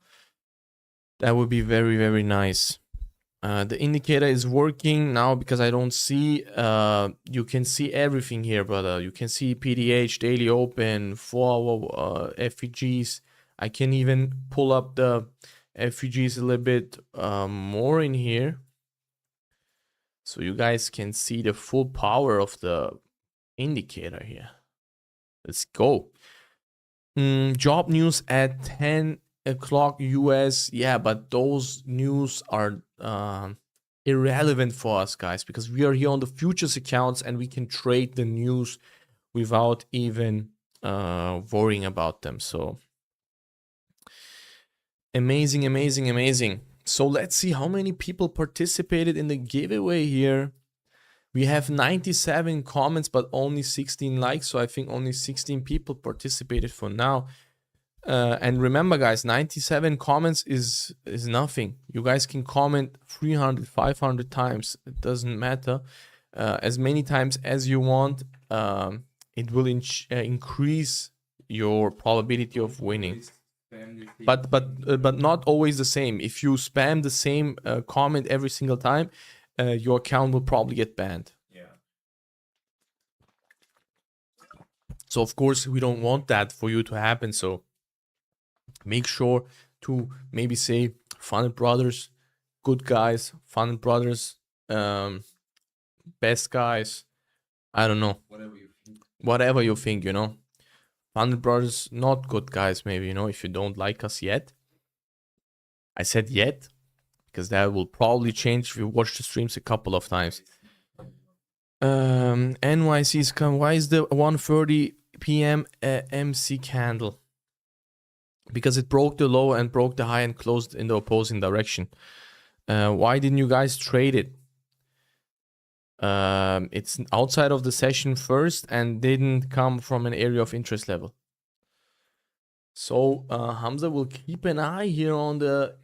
That would be very, very nice. The indicator is working now because I don't see, you can see everything here, brother. You can see PDH, daily open, 4-hour FEGs. I can even pull up the FEGs a little bit more in here, so you guys can see the full power of the indicator here. Let's go. Job news at 10 o'clock US. Yeah, but those news are irrelevant for us, guys, because we are here on the futures accounts and we can trade the news without even worrying about them. So amazing, amazing, amazing. So let's see how many people participated in the giveaway here. We have 97 comments, but only 16 likes. So I think only 16 people participated for now. And remember, guys, 97 comments is nothing. You guys can comment 300, 500 times. It doesn't matter. As many times as you want. It will increase your probability of winning. But not always the same. If you spam the same comment every single time, your account will probably get banned. Yeah. So of course we don't want that for you to happen. So make sure to maybe say Funded Brothers, good guys, Funded Brothers, best guys. I don't know. Whatever you think, you know. Funded Brothers, not good guys, maybe, you know, if you don't like us yet. I said yet, because that will probably change if you watch the streams a couple of times. NYC's come. Why is the 1:30 p.m. MC candle? Because it broke the low and broke the high and closed in the opposing direction. Why didn't you guys trade it? It's outside of the session first and didn't come from an area of interest level. So Hamza will keep an eye here on the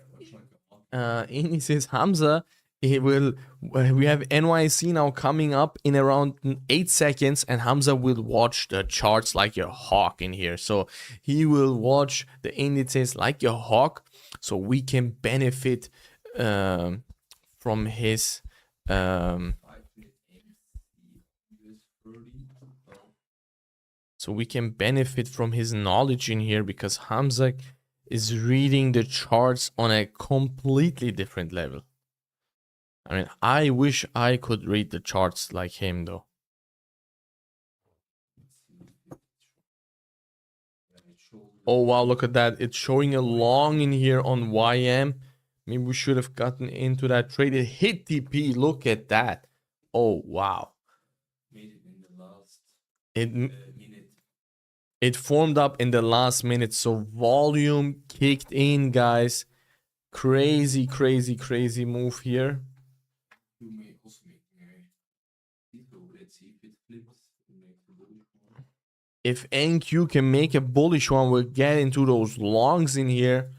indices. Hamza, we have NYC now coming up in around 8 seconds, and Hamza will watch the charts like a hawk in here. So he will watch the indices like a hawk, so we can benefit from his knowledge in here, because Hamza is reading the charts on a completely different level. I mean, I wish I could read the charts like him, though. Oh, wow, look at that. It's showing a long in here on YM. Maybe we should have gotten into that trade. It hit TP. Look at that. Oh, wow. Made it in the last It minute. It formed up in the last minute. So volume kicked in, guys. Crazy, crazy, crazy move here. You may also make let's see if it flips and make the bullish one. If NQ can make a bullish one, we'll get into those longs in here.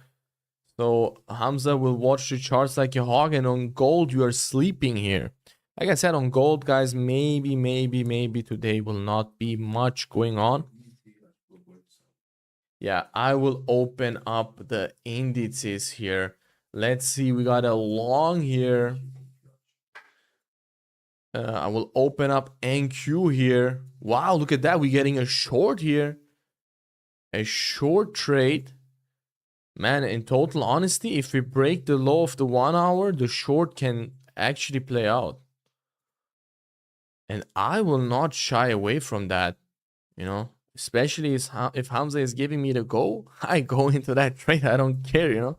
So Hamza will watch the charts like a hawk, and on gold, you are sleeping here. Like I said, on gold, guys, maybe today will not be much going on. Yeah, I will open up the indices here. Let's see, we got a long here. I will open up NQ here. Wow, look at that. We're getting a short here. A short trade. Man, in total honesty, if we break the low of the 1 hour, the short can actually play out. And I will not shy away from that, you know. Especially if Hamza is giving me the go, I go into that trade. I don't care, you know.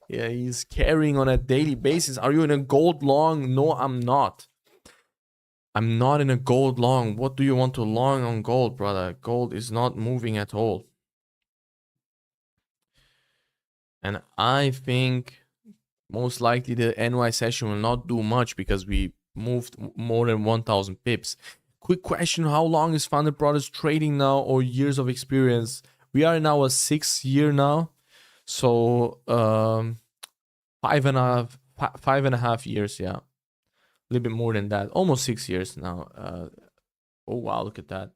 Yeah, he's carrying on a daily basis. Are you in a gold long? No, I'm not. I'm not in a gold long. What do you want to long on gold, brother? Gold is not moving at all. And I think most likely the NY session will not do much because we moved more than 1,000 pips. Quick question, how long is Funded Brothers trading now, or years of experience? We are in our 6th year now. So 5.5 years, yeah. A little bit more than that. Almost 6 years now. Oh wow, look at that.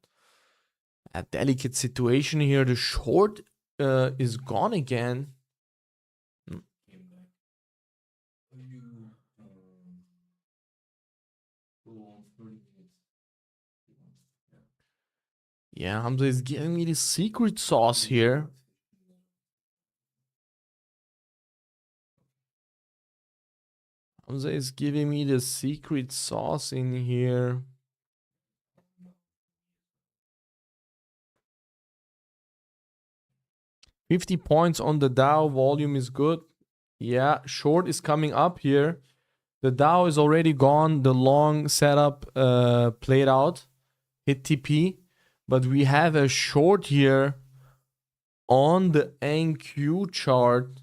A delicate situation here. The short is gone again. Yeah, Hamza is giving me the secret sauce here. Hamza is giving me the secret sauce in here. $50 points on the Dow. Volume is good. Yeah, short is coming up here. The Dow is already gone. The long setup played out. Hit TP. But we have a short here on the NQ chart.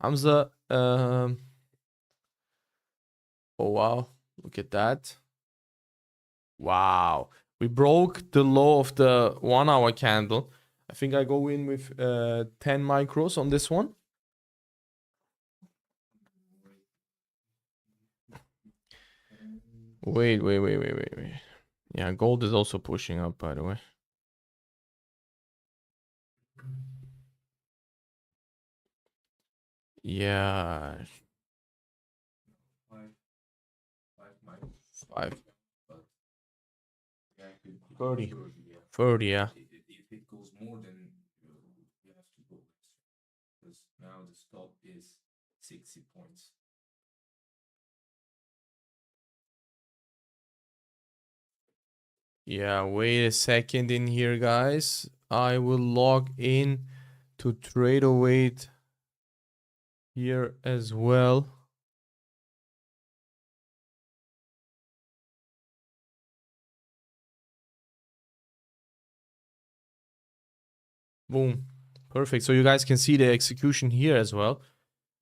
Hamza. Oh, wow. Look at that. Wow. We broke the low of the 1 hour candle. I think I go in with 10 micros on this one. Wait. Yeah, gold is also pushing up, by the way. Yeah. 30. 30, yeah. If it goes more, then you have to go because now the stop is 60 points. Yeah, wait a second in here, guys. I will log in to TradeAwait here as well. Boom. Perfect. So you guys can see the execution here as well.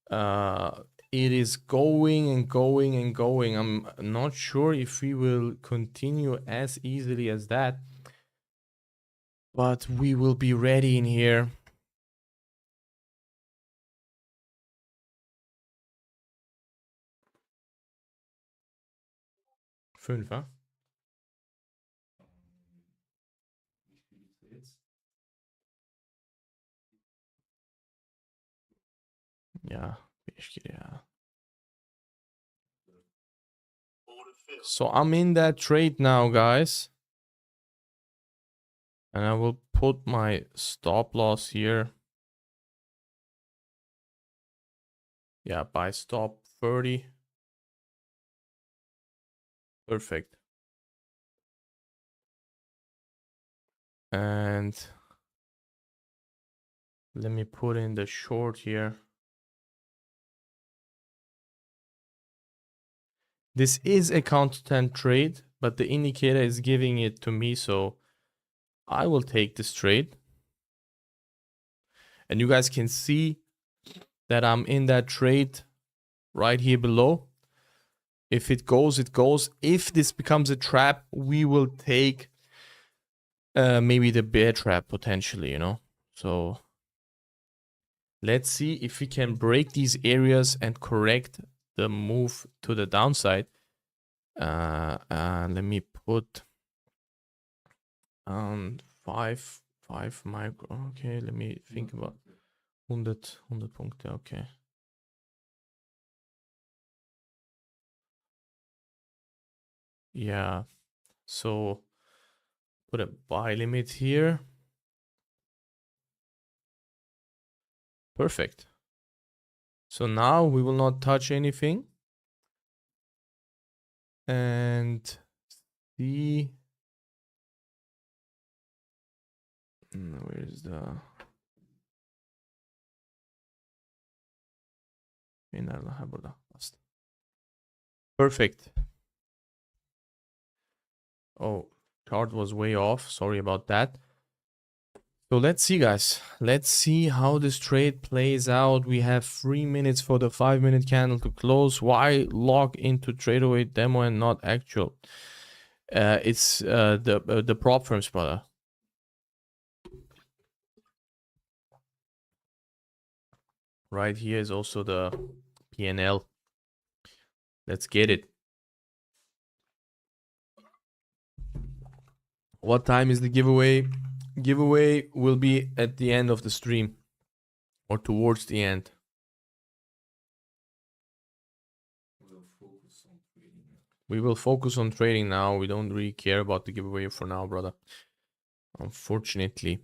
It is going and going and going. I'm not sure if we will continue as easily as that, but we will be ready in here. Fünf, huh? Yeah, yeah. So I'm in that trade now, guys. And I will put my stop loss here. Yeah, buy stop 30. Perfect. And let me put in the short here. This is a counter trade, but the indicator is giving it to me, so I will take this trade. And you guys can see that I'm in that trade right here below. If it goes, it goes. If this becomes a trap, we will take maybe the bear trap potentially, you know. So let's see if we can break these areas and correct the move to the downside. Let me put on 5 micro. Okay, let me think about 100 Punkte. Okay. Yeah. So put a buy limit here. Perfect. So now we will not touch anything. And the where is the perfect. Oh, chart was way off. Sorry about that. So let's see, guys. Let's see how this trade plays out. We have 3 minutes for the 5-minute candle to close. Why log into TradeAway demo and not actual? It's the prop firms, brother. Right here is also the PNL. Let's get it. What time is the giveaway? Giveaway will be at the end of the stream or towards the end. We will focus on trading now. We don't really care about the giveaway for now, brother. Unfortunately.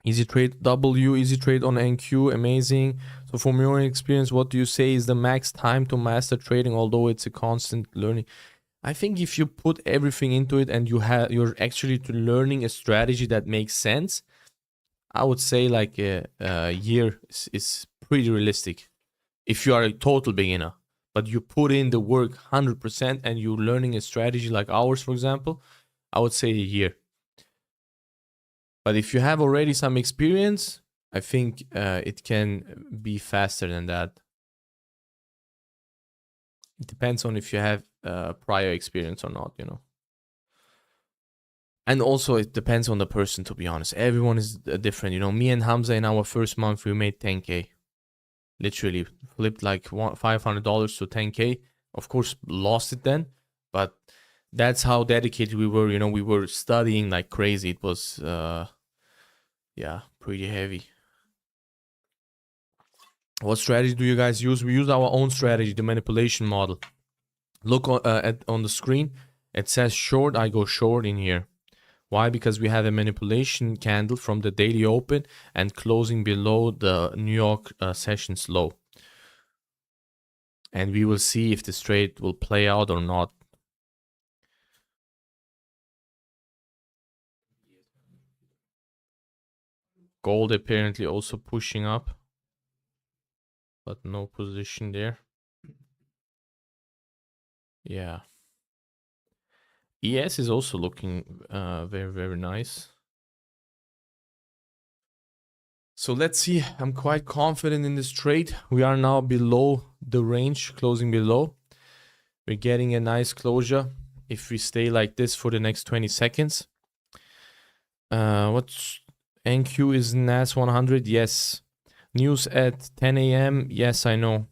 Easy trade W, easy trade on NQ, amazing. So from your experience, what do you say is the max time to master trading, although it's a constant learning? I think if you put everything into it and you're actually learning a strategy that makes sense, I would say like a year is pretty realistic. If you are a total beginner, but you put in the work 100% and you're learning a strategy like ours, for example, I would say a year. But if you have already some experience, I think it can be faster than that. It depends on if you have prior experience or not, you know. And also it depends on the person, to be honest. Everyone is different, you know. Me and Hamza in our first month, we made 10K. Literally flipped like $500 to 10K. Of course, lost it then, but that's how dedicated we were. You know, we were studying like crazy. It was, yeah, pretty heavy. What strategy do you guys use? We use our own strategy, the manipulation model. Look on the screen. It says short. I go short in here. Why? Because we have a manipulation candle from the daily open and closing below the New York sessions low. And we will see if this trade will play out or not. Gold apparently also pushing up, but no position there. Yeah. ES is also looking very, very nice. So let's see. I'm quite confident in this trade. We are now below the range, closing below. We're getting a nice closure if we stay like this for the next 20 seconds. What's NQ is NAS 100? Yes. News at 10 a.m. Yes, I know.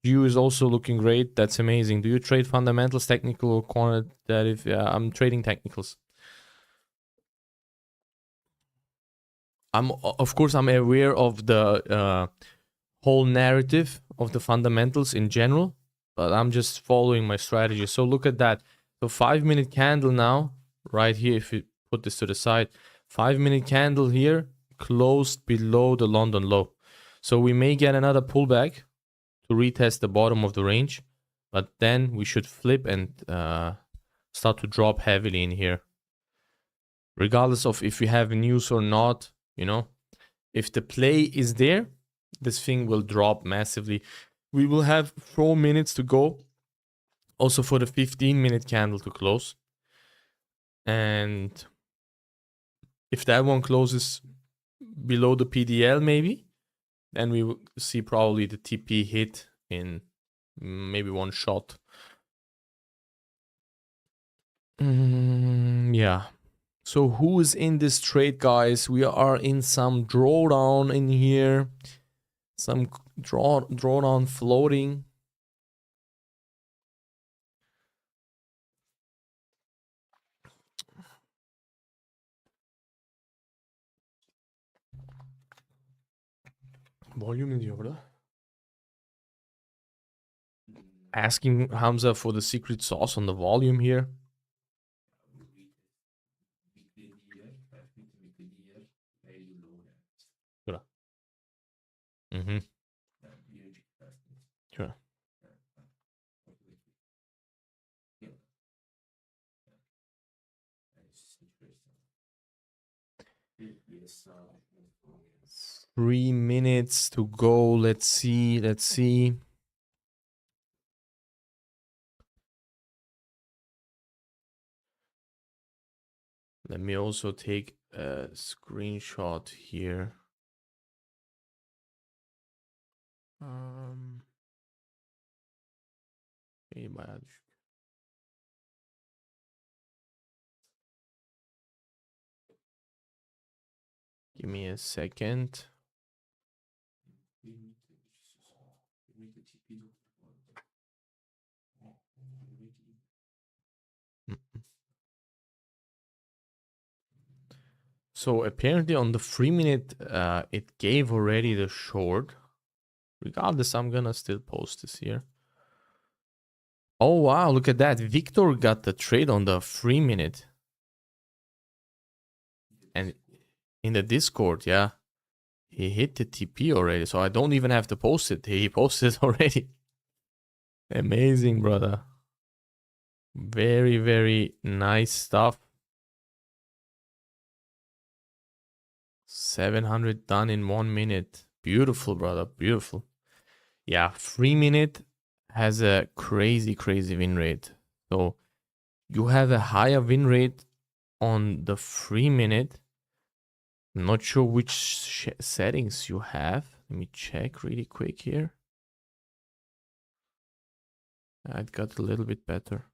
View is also looking great. That's amazing. Do you trade fundamentals, technical, or quantitative? I'm trading technicals. Of course, I'm aware of the whole narrative of the fundamentals in general, but I'm just following my strategy. So look at that. So 5-minute candle now, right here. If you put this to the side, 5-minute candle here closed below the London low. So we may get another pullback to retest the bottom of the range, but then we should flip and start to drop heavily in here. Regardless of if we have news or not, you know, if the play is there, this thing will drop massively. We will have 4 minutes to go. Also for the 15-minute candle to close. And if that one closes below the PDL maybe, then we will see probably the TP hit in maybe one shot. Yeah. So who is in this trade, guys? We are in some drawdown in here. Some drawdown floating. Volume in order. Asking Hamza for the secret sauce on the volume here. Mm-hmm. Sure. Yes. 3 minutes to go. Let's see. Let's see. Let me also take a screenshot here. Give me a second. So apparently on the 3-minute, it gave already the short. Regardless, I'm gonna still post this here. Oh wow, look at that. Victor got the trade on the 3-minute. And in the Discord, yeah. He hit the TP already, so I don't even have to post it. He posted already. Amazing, brother. Very, very nice stuff. 700 done in 1 minute. Beautiful, brother. Beautiful. Yeah, 3-minute has a crazy, crazy win rate. So you have a higher win rate on the 3-minute. I'm not sure which settings you have. Let me check really quick here. It got a little bit better.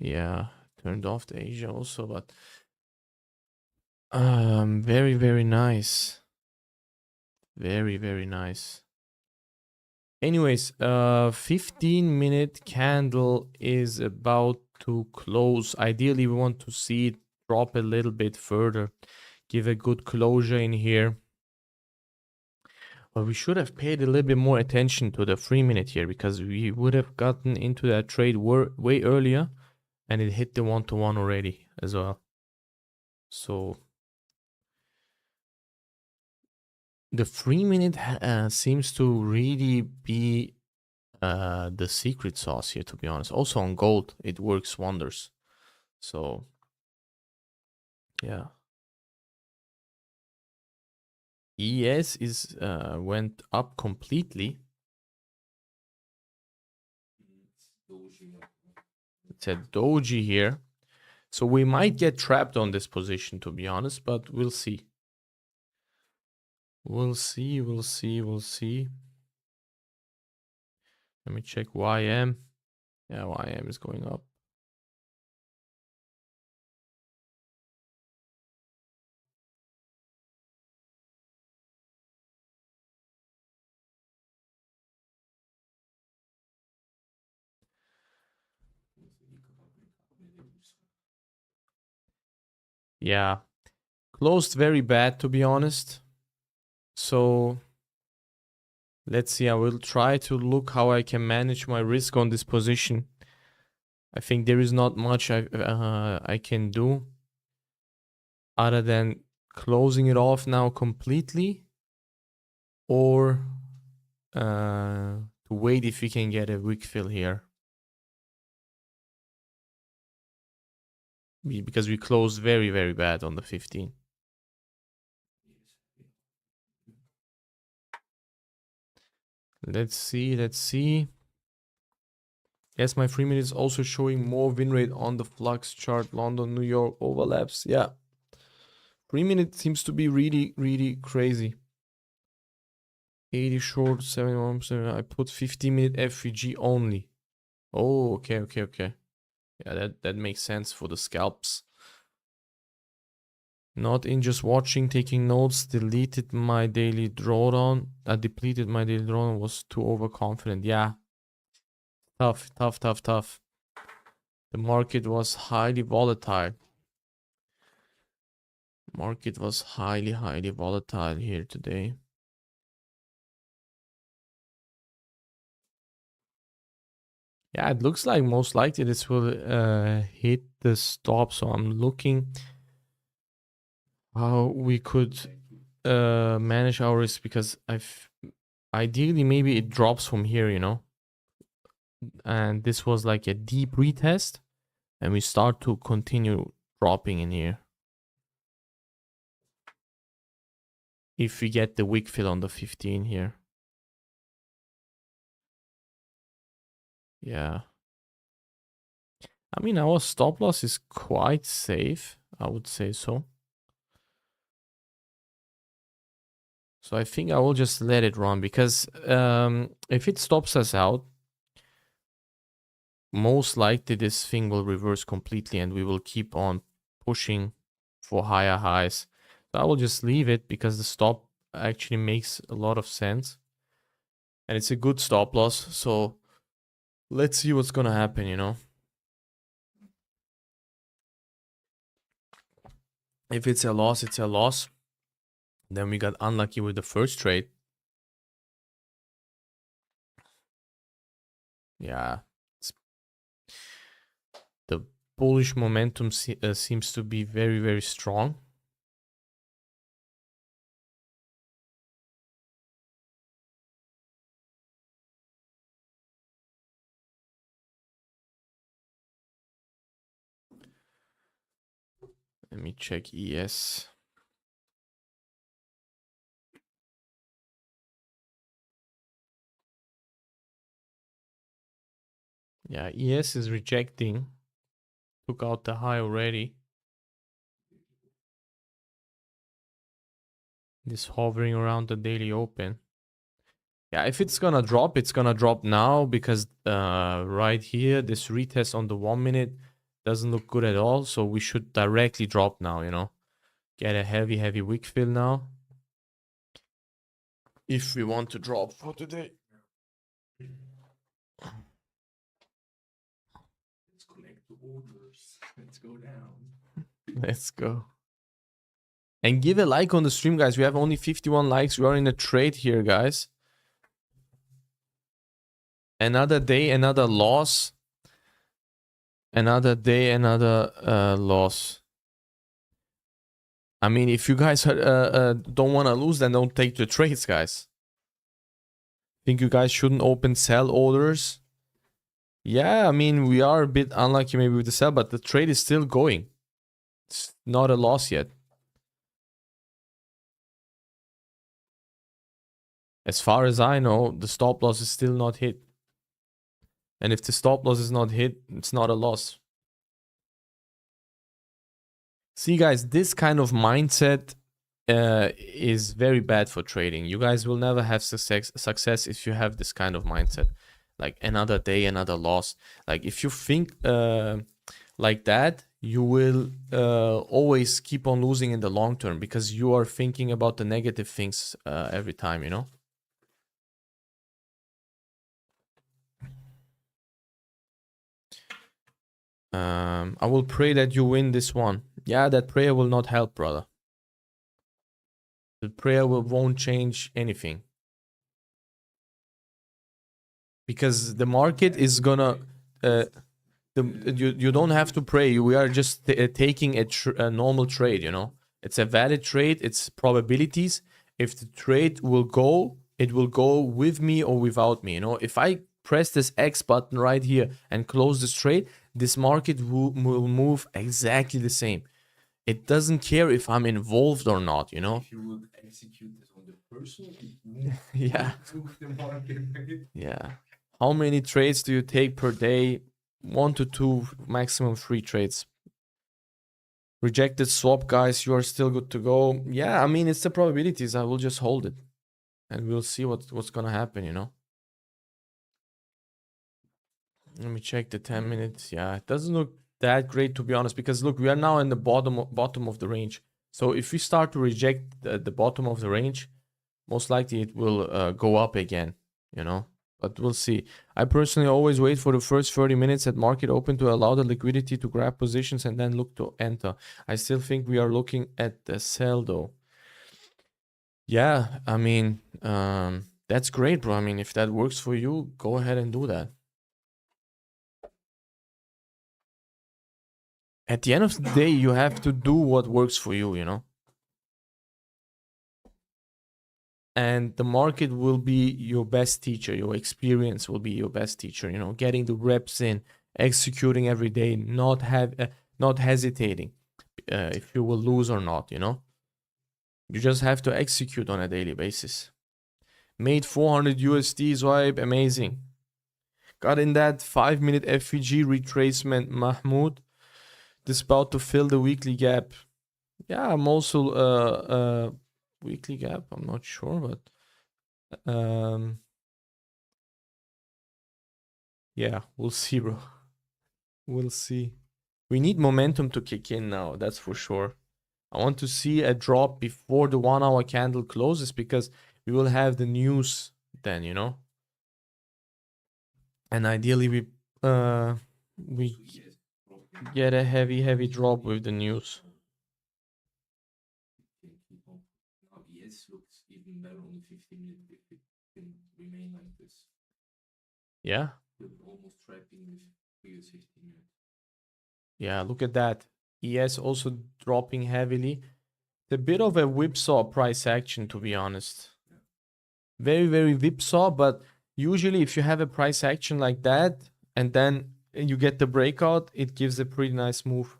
Yeah, turned off the Asia also, but very, very nice. Very, very nice. Anyways, 15-minute candle is about to close. Ideally, we want to see it drop a little bit further. Give a good closure in here. But we should have paid a little bit more attention to the 3-minute here, because we would have gotten into that trade way earlier, and it hit the 1-to-1 already as well. So the 3-minute seems to really be the secret sauce here, to be honest. Also on gold, it works wonders. So yeah. ES is went up completely. It's a doji here. So we might get trapped on this position, to be honest, but we'll see. We'll see, we'll see, we'll see. Let me check YM. Yeah, YM is going up. Yeah, closed very bad, to be honest. So let's see. I will try to look how I can manage my risk on this position. I think there is not much I can do other than closing it off now completely, or to wait if we can get a wick fill here. Because we closed very, very bad on the 15. Let's see, let's see. Yes, my 3-minute is also showing more win rate on the flux chart. London, New York overlaps. Yeah. 3-minute seems to be really, really crazy. 80 short, 71%. I put 15-minute FVG only. Oh, okay, okay, okay. Yeah, that makes sense for the scalps. Not in just watching, taking notes. Deleted my daily drawdown. Depleted my daily drawdown. Was too overconfident. Yeah. Tough, tough, tough, tough. The market was highly volatile. Market was highly, highly volatile here today. Yeah, it looks like most likely this will hit the stop. So I'm looking how we could manage our risk, because ideally maybe it drops from here, you know. And this was like a deep retest, and we start to continue dropping in here. If we get the wick fill on the 15 here. Yeah. I mean, our stop loss is quite safe, I would say so. So I think I will just let it run because if it stops us out, most likely this thing will reverse completely and we will keep on pushing for higher highs. So I will just leave it because the stop actually makes a lot of sense. And it's a good stop loss. So let's see what's going to happen, you know. If it's a loss, it's a loss. Then we got unlucky with the first trade. Yeah. The bullish momentum seems to be very, very strong. Let me check ES. Yeah, ES is rejecting. Took out the high already. This hovering around the daily open. Yeah, if it's gonna drop, it's gonna drop now because right here, this retest on the 1 minute doesn't look good at all. So we should directly drop now, you know. Get a heavy wick fill now. If we want to drop for today. Let's connect the orders. Let's go down. Let's go. And give a like on the stream, guys. We have only 51 likes. We are in a trade here, guys. Another day, another loss. Another day, another loss. I mean, if you guys don't want to lose, then don't take the trades, guys. Think you guys shouldn't open sell orders? Yeah, I mean, we are a bit unlucky maybe with the sell, but the trade is still going. It's not a loss yet. As far as I know, the stop loss is still not hit. And if the stop loss is not hit, it's not a loss. See, guys, this kind of mindset is very bad for trading. You guys will never have success if you have this kind of mindset. Like another day, another loss. Like if you think like that, you will always keep on losing in the long term because you are thinking about the negative things every time, you know? I will pray that you win this one. Yeah, that prayer will not help, brother. The prayer won't change anything. Because the market is gonna... you don't have to pray. We are just taking a normal trade, you know? It's a valid trade. It's probabilities. If the trade will go, it will go with me or without me, you know? If I press this X button right here and close this trade, this market will move exactly the same. It doesn't care if I'm involved or not, you know? If you would execute this on the person, yeah. the market, yeah. How many trades do you take per day? 1 to 2, maximum 3 trades. Rejected swap, guys. You are still good to go. Yeah, I mean, it's the probabilities. I will just hold it. And we'll see what's going to happen, you know? Let me check the 10 minutes. Yeah, it doesn't look that great, to be honest, because look, we are now in the bottom of the range. So if we start to reject the bottom of the range, most likely it will go up again, you know? But we'll see. I personally always wait for the first 30 minutes at market open to allow the liquidity to grab positions and then look to enter. I still think we are looking at the sell though. Yeah, I mean, that's great, bro. I mean, if that works for you, go ahead and do that. At the end of the day, you have to do what works for you, you know? And the market will be your best teacher. Your experience will be your best teacher, you know? Getting the reps in, executing every day, not hesitating if you will lose or not, you know? You just have to execute on a daily basis. Made 400 USD swipe, amazing. Got in that 5-minute FVG retracement, Mahmoud. This about to fill the weekly gap. Yeah, I'm also weekly gap. I'm not sure, but yeah, we'll see, bro. We'll see. We need momentum to kick in now. That's for sure. I want to see a drop before the 1 hour candle closes because we will have the news then, you know. And ideally we get a heavy drop with the news. Yes, looks even better on the 15-minute if it can remain like this. Yeah. Almost trapping with previous 15 minutes. Yeah, look at that. ES also dropping heavily. It's a bit of a whipsaw price action, to be honest. Yeah. Very whipsaw, but usually if you have a price action like that and then you get the breakout, it gives a pretty nice move.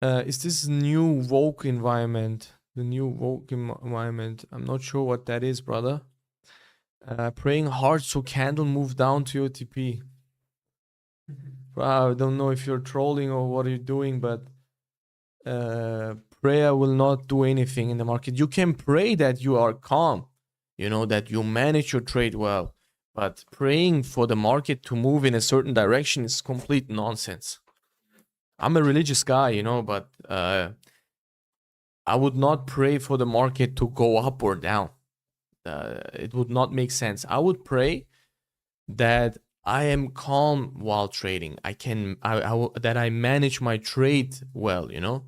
Is this new woke environment? The new woke environment. I'm not sure what that is, brother. Praying hard so candle move down to OTP. Bro, I don't know if you're trolling or what you're doing, but prayer will not do anything in the market. You can pray that you are calm, you know, that you manage your trade well, but praying for the market to move in a certain direction is complete nonsense. I'm a religious guy, you know, but I would not pray for the market to go up or down. It would not make sense. I would pray that I am calm while trading. That I manage my trade well, you know.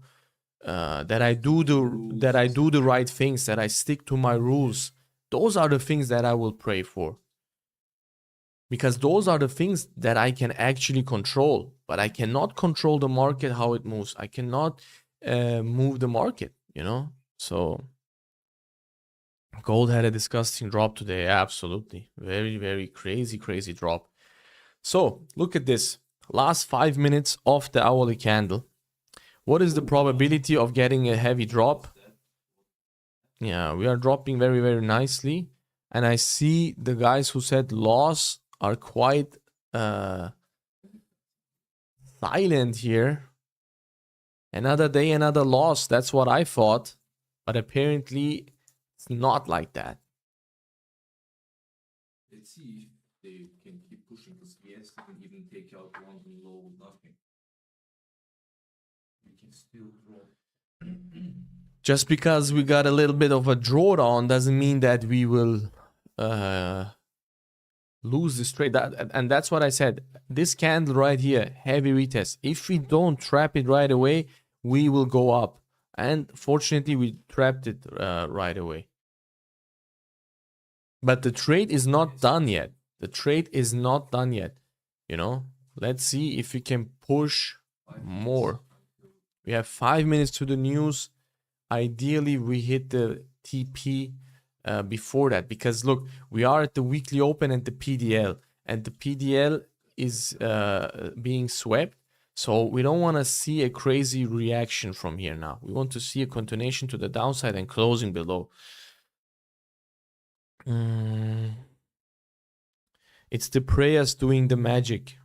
That I do the right things. That I stick to my rules. Those are the things that I will pray for. Because those are the things that I can actually control. But I cannot control the market, how it moves. I cannot move the market, you know. So gold had a disgusting drop today. Absolutely. Very crazy drop. So look at this. Last 5 minutes of the hourly candle. What is the probability of getting a heavy drop? Yeah, we are dropping very nicely. And I see the guys who said loss are quite silent here. Another day, another loss. That's what I thought. But apparently it's not like that. Let's see if they can keep pushing because yes, they can even take out London low with nothing. We can still drop. Just because we got a little bit of a drawdown doesn't mean that we will lose this trade. And that's what I said. This candle right here, heavy retest. If we don't trap it right away, we will go up. And fortunately, we trapped it right away. But the trade is not done yet. The trade is not done yet. You know, let's see if we can push more. We have 5 minutes to the news. Ideally, we hit the TP before that. Because look, we are at the weekly open and the PDL. And the PDL is being swept. So we don't want to see a crazy reaction from here now. We want to see a continuation to the downside and closing below. It's the prayers doing the magic.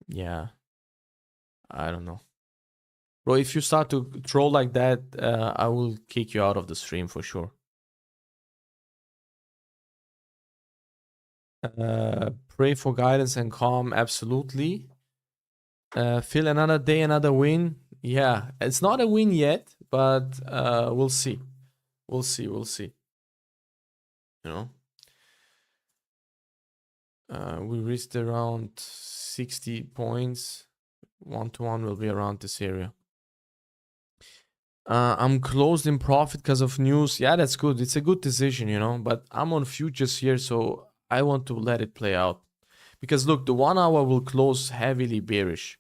Yeah. I don't know. Bro, if you start to troll like that, I will kick you out of the stream for sure. Pray for guidance and calm, absolutely. Phil, another day, another win. Yeah, it's not a win yet, but we'll see. We'll see. You know, we reached around 60 points. 1-to-1 will be around this area. I'm closed in profit because of news. Yeah, that's good. It's a good decision, you know, but I'm on futures here, so I want to let it play out. Because look, the 1 hour will close heavily bearish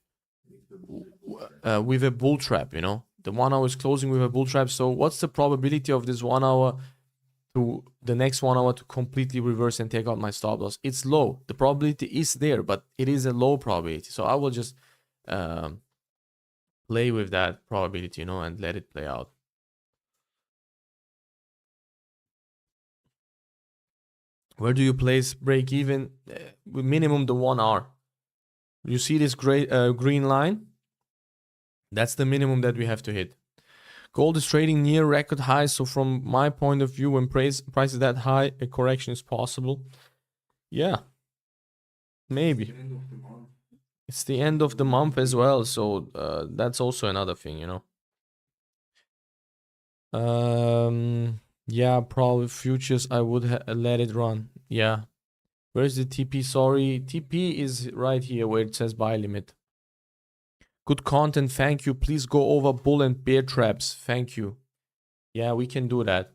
with a bull trap, you know. The 1 hour is closing with a bull trap. So what's the probability of this 1 hour to the next 1 hour to completely reverse and take out my stop loss? It's low. The probability is there, but it is a low probability. So I will just play with that probability, you know, and let it play out. Where do you place break even? Minimum the 1 hour. You see this green line? That's the minimum that we have to hit. Gold is trading near record highs, so from my point of view, when price is that high, a correction is possible. Yeah, maybe. It's the end of the month as well, so that's also another thing, you know. Yeah, probably futures I would let it run. Yeah. Where's the TP? Sorry, TP is right here where it says buy limit. Good content, thank you. Please go over bull and bear traps. Thank you. Yeah, we can do that.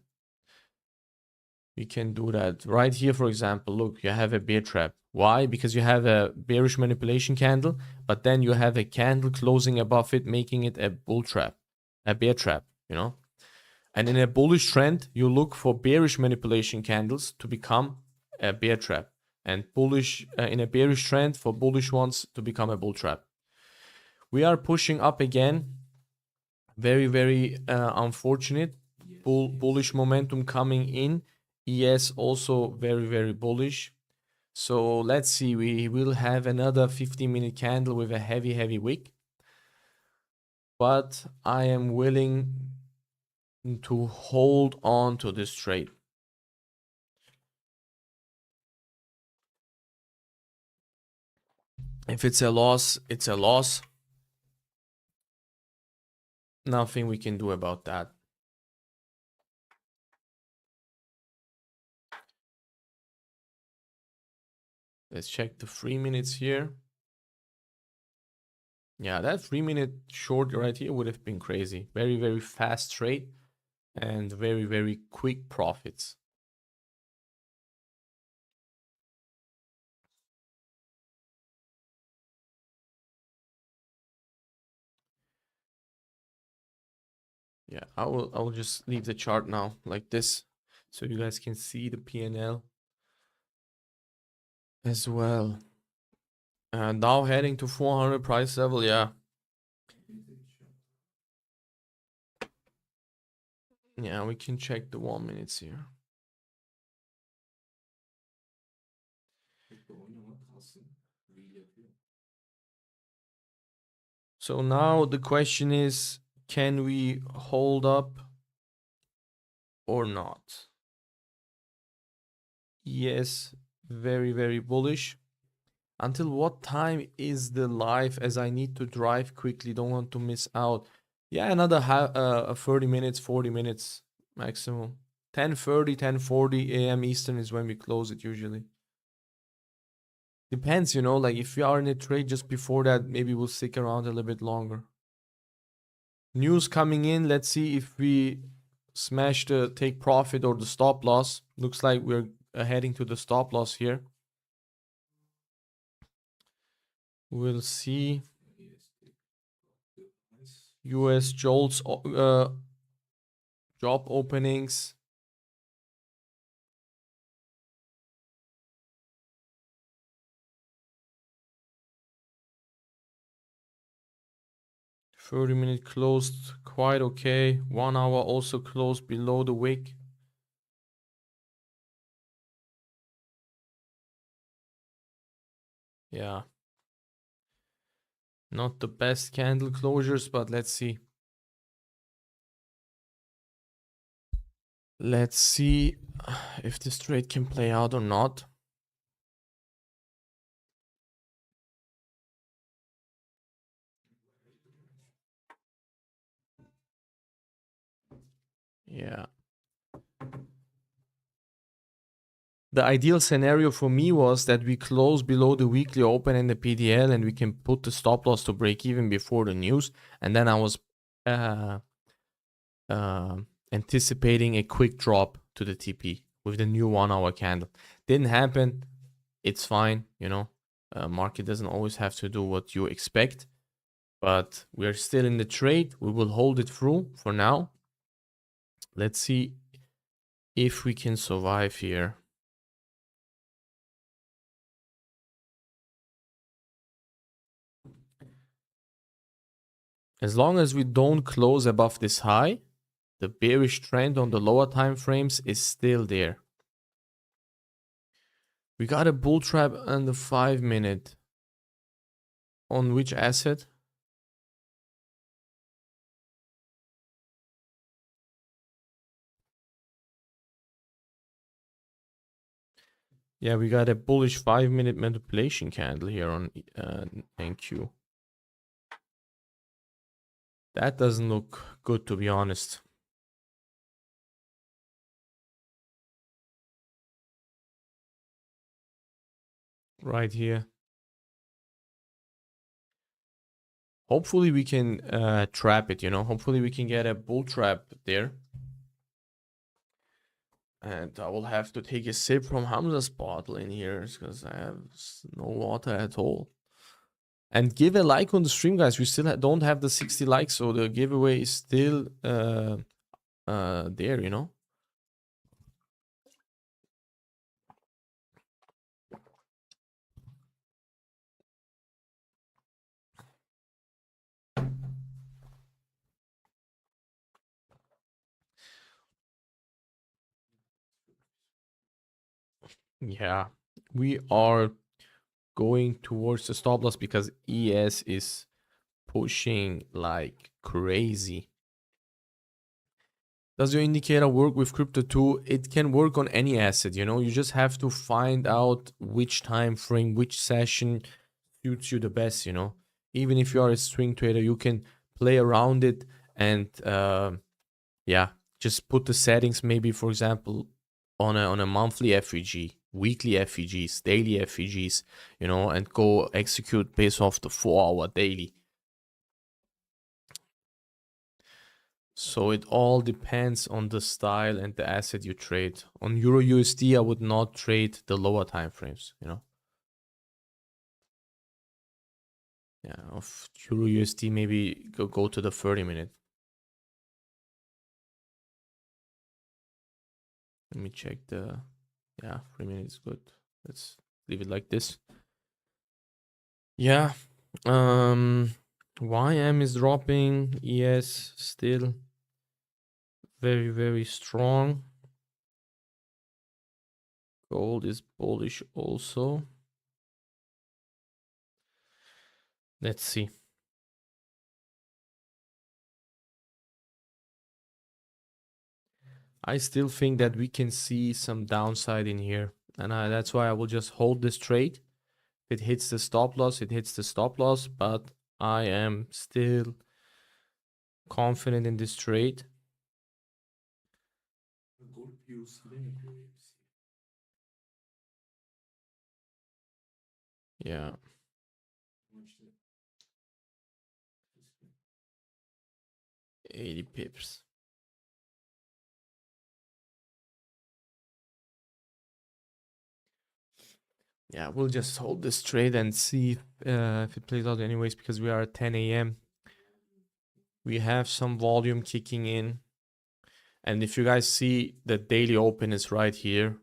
We can do that. Right here, for example, look, you have a bear trap. Why? Because you have a bearish manipulation candle, but then you have a candle closing above it, making it a bull trap, a bear trap, you know? And in a bullish trend, you look for bearish manipulation candles to become a bear trap, and bullish in a bearish trend for bullish ones to become a bull trap. We are pushing up again. Very, very unfortunate. Bullish momentum coming in. ES also very, very bullish. So let's see, we will have another 15-minute candle with a heavy wick. But I am willing to hold on to this trade. If it's a loss, it's a loss. Nothing we can do about that. Let's check the 3 minutes here. Yeah, that 3-minute short right here would have been crazy. Very, very fast trade and very, very quick profits. Yeah, I will just leave the chart now like this so you guys can see the PNL as well. Now heading to 400 price level, yeah. Yeah, we can check the 1 minutes here. So now the question is, can we hold up or not? Yes, very, very bullish. Until what time is the live, as I need to drive quickly, don't want to miss out. Yeah, another 30 minutes, 40 minutes maximum. 10:30, 10:40 a.m. Eastern is when we close it usually. Depends, you know, like if we are in a trade just before that, maybe we'll stick around a little bit longer. News coming in, let's see if we smash the take profit or the stop loss. Looks like we're heading to the stop loss here. We'll see. US JOLTS job openings. $30-minute closed quite okay. 1 hour also closed below the wick. Yeah. Not the best candle closures, but let's see. Let's see if this trade can play out or not. Yeah. The ideal scenario for me was that we close below the weekly open and the PDL, and we can put the stop loss to break even before the news. And then I was anticipating a quick drop to the TP with the new 1 hour candle. Didn't happen. It's fine, you know. Market doesn't always have to do what you expect, but we're still in the trade. We will hold it through for now. Let's see if we can survive here. As long as we don't close above this high, the bearish trend on the lower time frames is still there. We got a bull trap on the 5-minute. On which asset? Yeah, we got a bullish 5-minute manipulation candle here on NQ. That doesn't look good, to be honest. Right here. Hopefully we can trap it, you know. Hopefully we can get a bull trap there. And I will have to take a sip from Hamza's bottle in here because I have no water at all. And give a like on the stream, guys. We still don't have the 60 likes, so the giveaway is still there, you know. Yeah, we are going towards the stop loss because ES is pushing like crazy. Does your indicator work with crypto too? It can work on any asset, you know. You just have to find out which time frame, which session suits you the best, you know. Even if you are a swing trader, you can play around it and yeah, just put the settings, maybe for example on a monthly FEG, weekly FEGs, daily FEGs, you know, and go execute based off the 4-hour daily. So it all depends on the style and the asset you trade. On Euro USD, I would not trade the lower time frames, you know. Yeah, of Euro USD, maybe go to the 30-minute. Let me check the, yeah, 3 minutes good. Let's leave it like this. Yeah, YM is dropping, ES still very, very strong. Gold is bullish also. Let's see. I still think that we can see some downside in here. And that's why I will just hold this trade. If it hits the stop loss, it hits the stop loss. But I am still confident in this trade. Yeah. $80 pips. Yeah, we'll just hold this trade and see if it plays out anyways, because we are at 10 a.m. We have some volume kicking in. And if you guys see, the daily open is right here.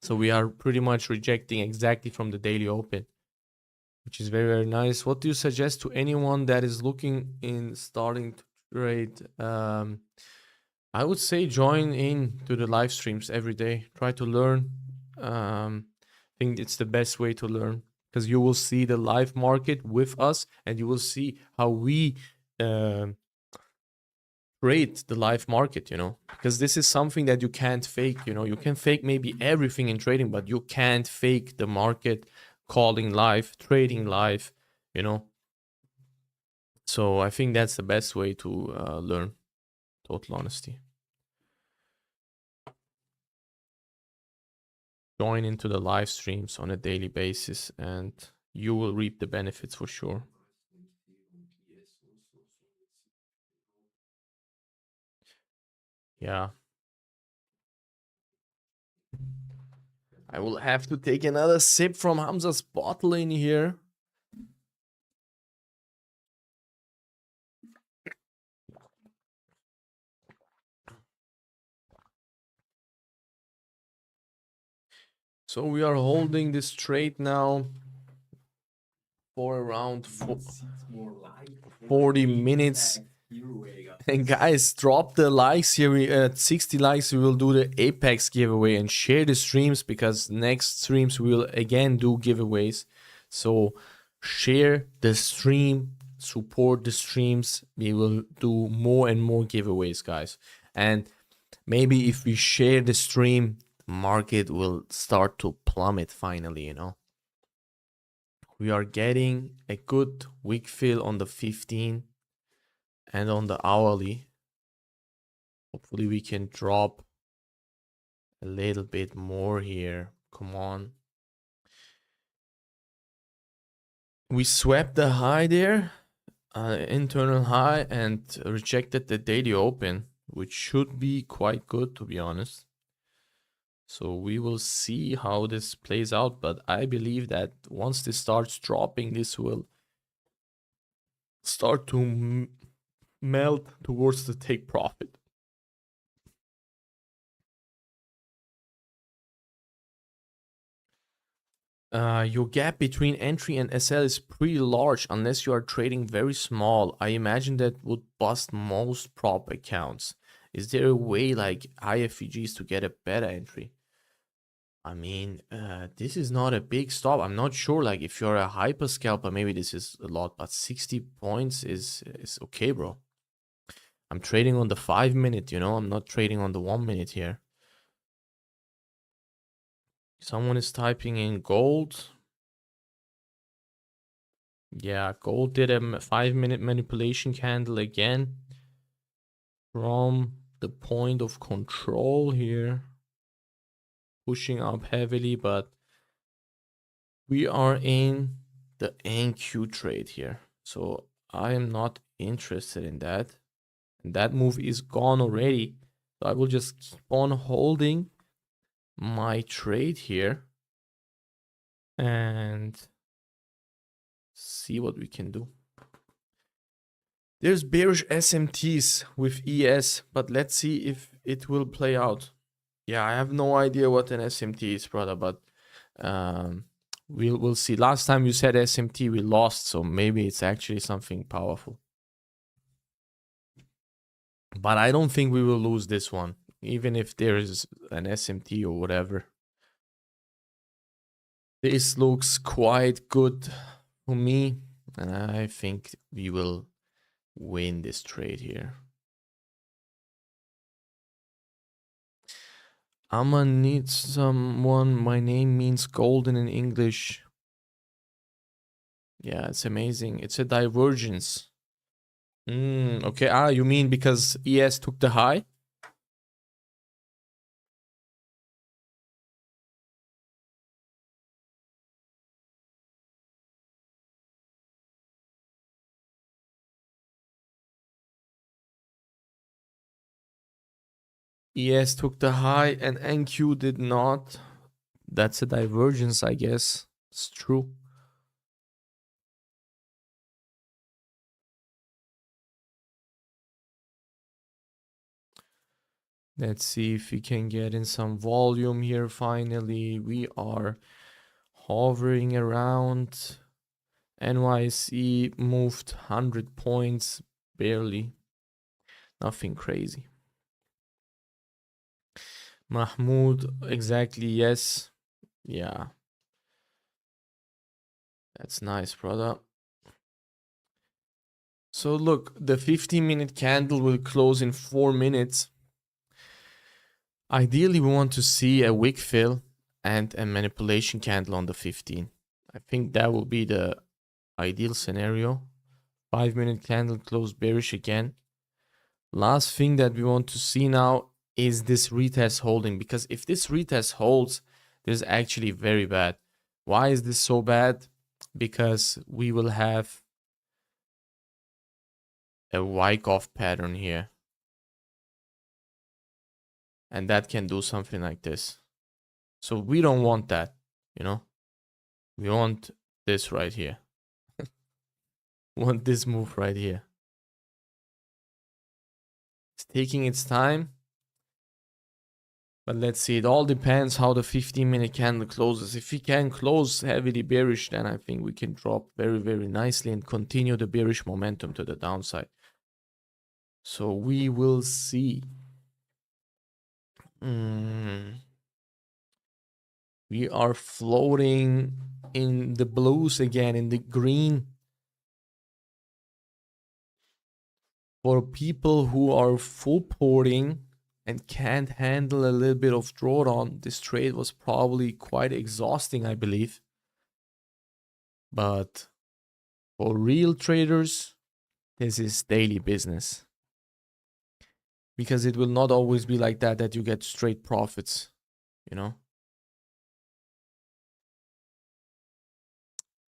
So we are pretty much rejecting exactly from the daily open, which is very, very nice. What do you suggest to anyone that is looking in starting to trade? I would say join in to the live streams every day. Try to learn. I think it's the best way to learn, because you will see the live market with us and you will see how we trade the live market, you know, because this is something that you can't fake. You know, you can fake maybe everything in trading, but you can't fake the market, calling live, trading live, you know. So I think that's the best way to learn, total honesty. Join into the live streams on a daily basis and you will reap the benefits for sure. Yeah. I will have to take another sip from Hamza's bottle in here. So we are holding this trade now for around 40 minutes. And guys, drop the likes here. We at 60 likes, we will do the Apex giveaway, and share the streams, because next streams we will again do giveaways. So share the stream, support the streams. We will do more and more giveaways, guys. And maybe if we share the stream, market will start to plummet finally, you know. We are getting a good wick fill on the 15 and on the hourly. Hopefully we can drop a little bit more here. Come on. We swept the high there, internal high, and rejected the daily open, which should be quite good, to be honest. So we will see how this plays out, but I believe that once this starts dropping, this will start to melt towards the take profit. Your gap between entry and SL is pretty large unless you are trading very small. I imagine that would bust most prop accounts. Is there a way like IFVGs to get a better entry? I mean, this is not a big stop. I'm not sure, like, if you're a hyper scalper, maybe this is a lot, but 60 points is okay, bro. I'm trading on the 5 minute, you know, I'm not trading on the 1 minute here. Someone is typing in gold. Yeah, gold did a 5 minute manipulation candle again from the point of control here, pushing up heavily, but we are in the NQ trade here, so I am not interested in that, and that move is gone already. So I will just keep on holding my trade here and see what we can do. There's bearish SMTs with ES, but let's see if it will play out. Yeah, I have no idea what an SMT is, brother, but we'll see. Last time you said SMT, we lost, so maybe it's actually something powerful. But I don't think we will lose this one, even if there is an SMT or whatever. This looks quite good for me, and I think we will win this trade here. I'ma need someone. My name means golden in English. Yeah, it's amazing. It's a divergence. Okay. You mean because ES took the high? ES took the high and NQ did not. That's a divergence, I guess. It's true. Let's see if we can get in some volume here finally. We are hovering around. NYC moved 100 points, barely. Nothing crazy. Mahmoud, exactly, yes. Yeah. That's nice, brother. So look, the 15-minute candle will close in 4 minutes. Ideally, we want to see a wick fill and a manipulation candle on the 15. I think that will be the ideal scenario. 5-minute candle close bearish again. Last thing that we want to see now is this retest holding, because if this retest holds, this is actually very bad. Why is this so bad? Because we will have a Wyckoff pattern here, and that can do something like this. So we don't want that, you know. We want this right here. Want this move right here. It's taking its time, but let's see. It all depends how the 15-minute candle closes. If we can close heavily bearish, then I think we can drop very, very nicely and continue the bearish momentum to the downside. So we will see. We are floating in the blues again, in the green. For people who are full porting and can't handle a little bit of drawdown, this trade was probably quite exhausting, I believe. But for real traders, this is daily business. Because it will not always be like that you get straight profits, you know.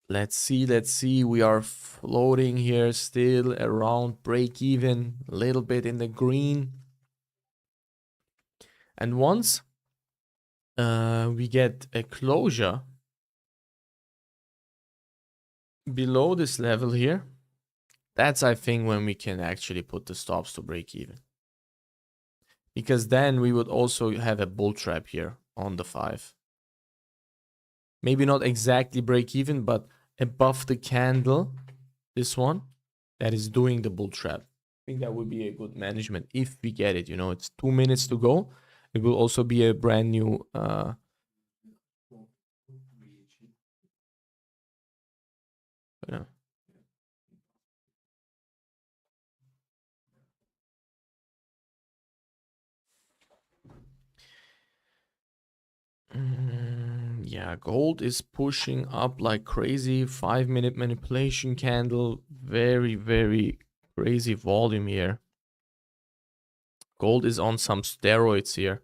Let's see. We are floating here still around break even, a little bit in the green. And once we get a closure below this level here, that's, I think, when we can actually put the stops to break even. Because then we would also have a bull trap here on the 5. Maybe not exactly break even, but above the candle, this one, that is doing the bull trap. I think that would be a good management if we get it. You know, it's 2 minutes to go. It will also be a brand new yeah. Yeah, gold is pushing up like crazy. 5-minute manipulation candle. Very, very crazy volume here. Gold is on some steroids here.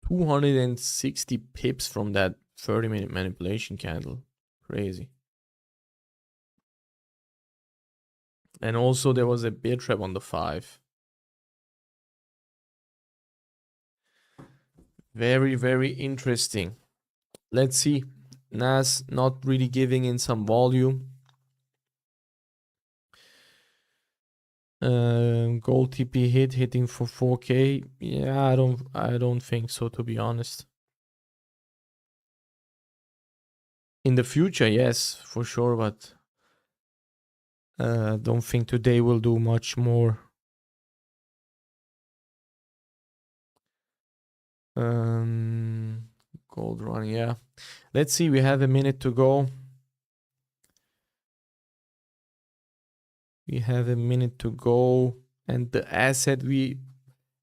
$260 pips from that 30-minute manipulation candle. Crazy. And also there was a bear trap on the 5. Very, very interesting. Let's see. NAS not really giving in some volume. Gold TP hitting for 4K. Yeah, I don't think so, to be honest. In the future, yes, for sure, but don't think today will do much more. Gold run, yeah. Let's see, we have a minute to go. We have a minute to go, and the asset we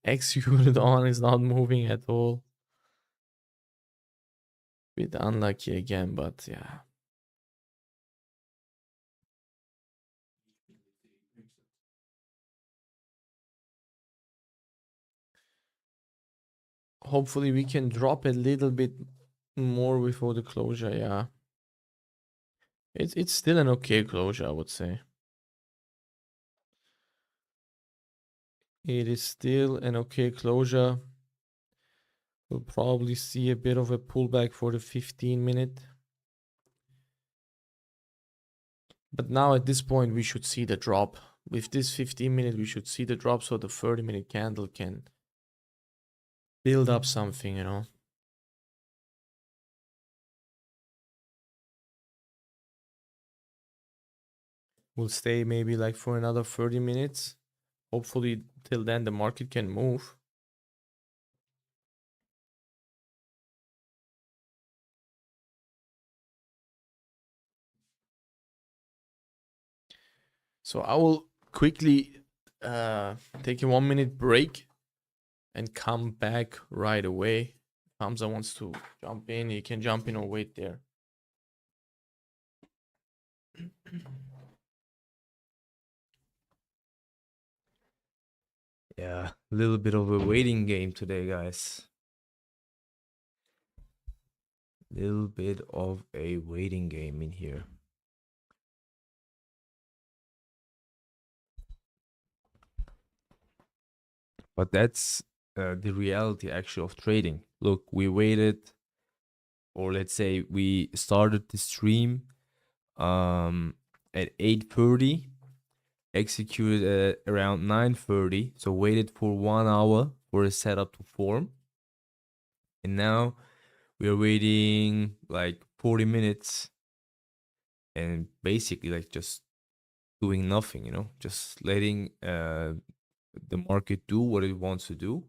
executed on is not moving at all. Bit unlucky again, but yeah. Hopefully we can drop a little bit more before the closure, yeah. It's still an okay closure, I would say. It is still an okay closure. We'll probably see a bit of a pullback for the 15-minute. But now at this point, we should see the drop. With this 15-minute, we should see the drop so the 30-minute candle can build up something, you know. We'll stay maybe like for another 30 minutes. Hopefully till then the market can move. So I will quickly take a 1-minute break and come back right away. Hamza wants to jump in. He can jump in or wait there. Yeah, a little bit of a waiting game today, guys. Little bit of a waiting game in here. But that's the reality actually of trading. Look, we waited, or let's say we started the stream at 8:30, executed at around 9:30, so waited for 1 hour for a setup to form. And now we are waiting like 40 minutes and basically like just doing nothing, you know, just letting the market do what it wants to do.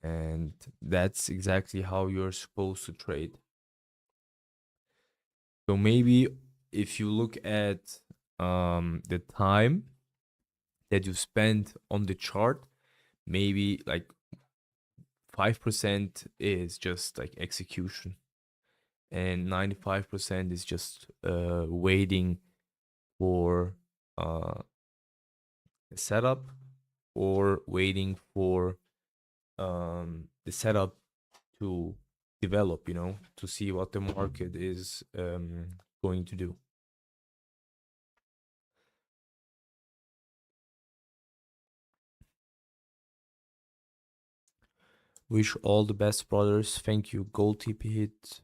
And that's exactly how you're supposed to trade. So maybe if you look at the time that you spend on the chart, maybe like 5% is just like execution, and 95% is just waiting for a setup, or waiting for the setup to develop, you know, to see what the market is going to do. Wish all the best, brothers. Thank you. Gold TP hit.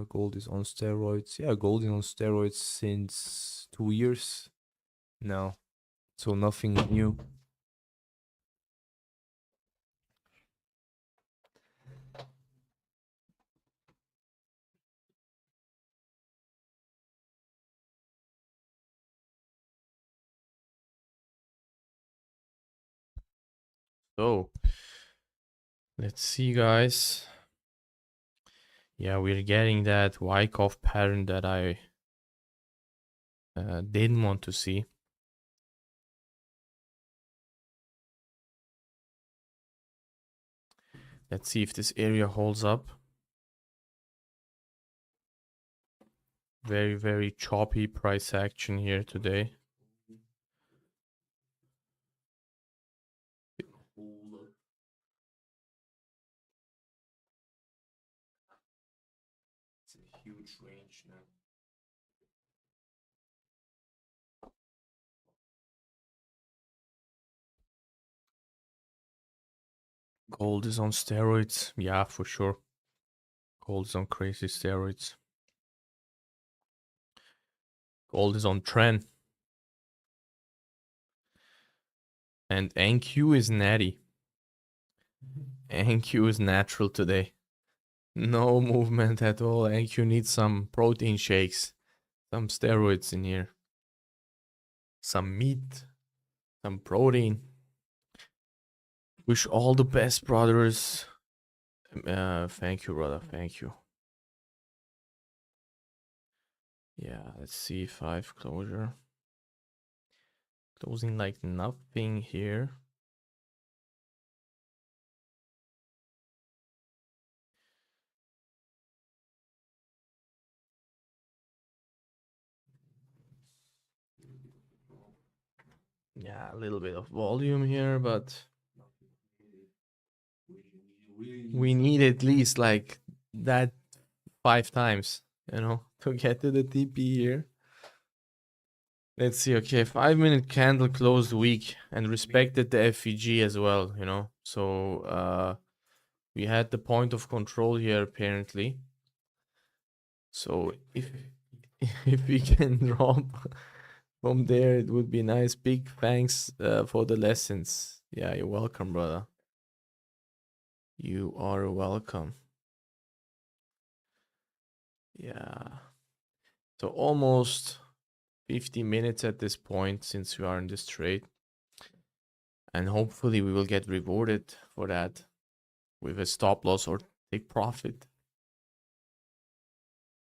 Gold is on steroids. Yeah, gold is on steroids since 2 years now. So nothing new. So let's see, guys. Yeah, we're getting that Wyckoff pattern that I didn't want to see. Let's see if this area holds up. Very, very choppy price action here today. It's a huge range now. Gold is on steroids. Yeah, for sure. Gold is on crazy steroids. Gold is on trend. And NQ is natty. NQ is natural today. No movement at all. NQ needs some protein shakes. Some steroids in here. Some meat. Some protein. Wish all the best, brothers. Thank you, brother. Thank you. Yeah, let's see. 5 closure. Closing like nothing here. Yeah, a little bit of volume here, but we need at least like that 5 times, you know, to get to the TP here. Let's see. Okay, 5-minute candle closed weak and respected the FEG as well, you know. So we had the point of control here apparently. So if we can drop from there, it would be nice. Big thanks for the lessons. Yeah, you're welcome, brother. You are welcome. Yeah. So almost 50 minutes at this point since we are in this trade. And hopefully we will get rewarded for that with a stop loss or take profit.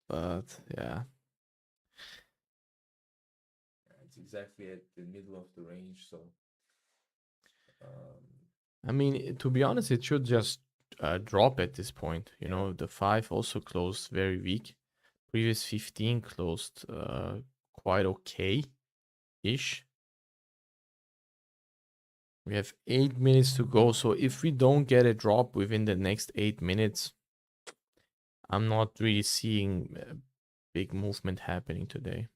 But yeah. It's exactly at the middle of the range, so I mean, to be honest, it should just drop at this point. You know, the 5 also closed very weak. Previous 15 closed quite okay-ish. We have 8 minutes to go. So if we don't get a drop within the next 8 minutes, I'm not really seeing a big movement happening today.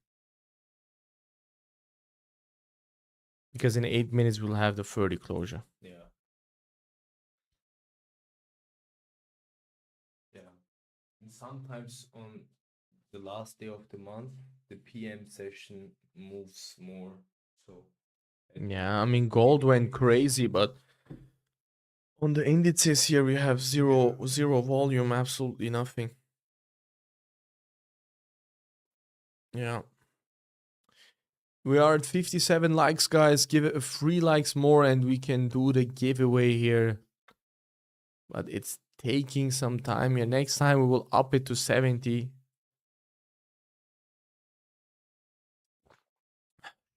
Because in 8 minutes, we'll have the 30 closure. yeah. Yeah. And sometimes on the last day of the month, the PM session moves more. So Yeah, I mean, gold went crazy, but on the indices here, we have zero volume, absolutely nothing. Yeah. We are at 57 likes, guys. Give it 3 likes more and we can do the giveaway here. But it's taking some time here. Next time we will up it to 70.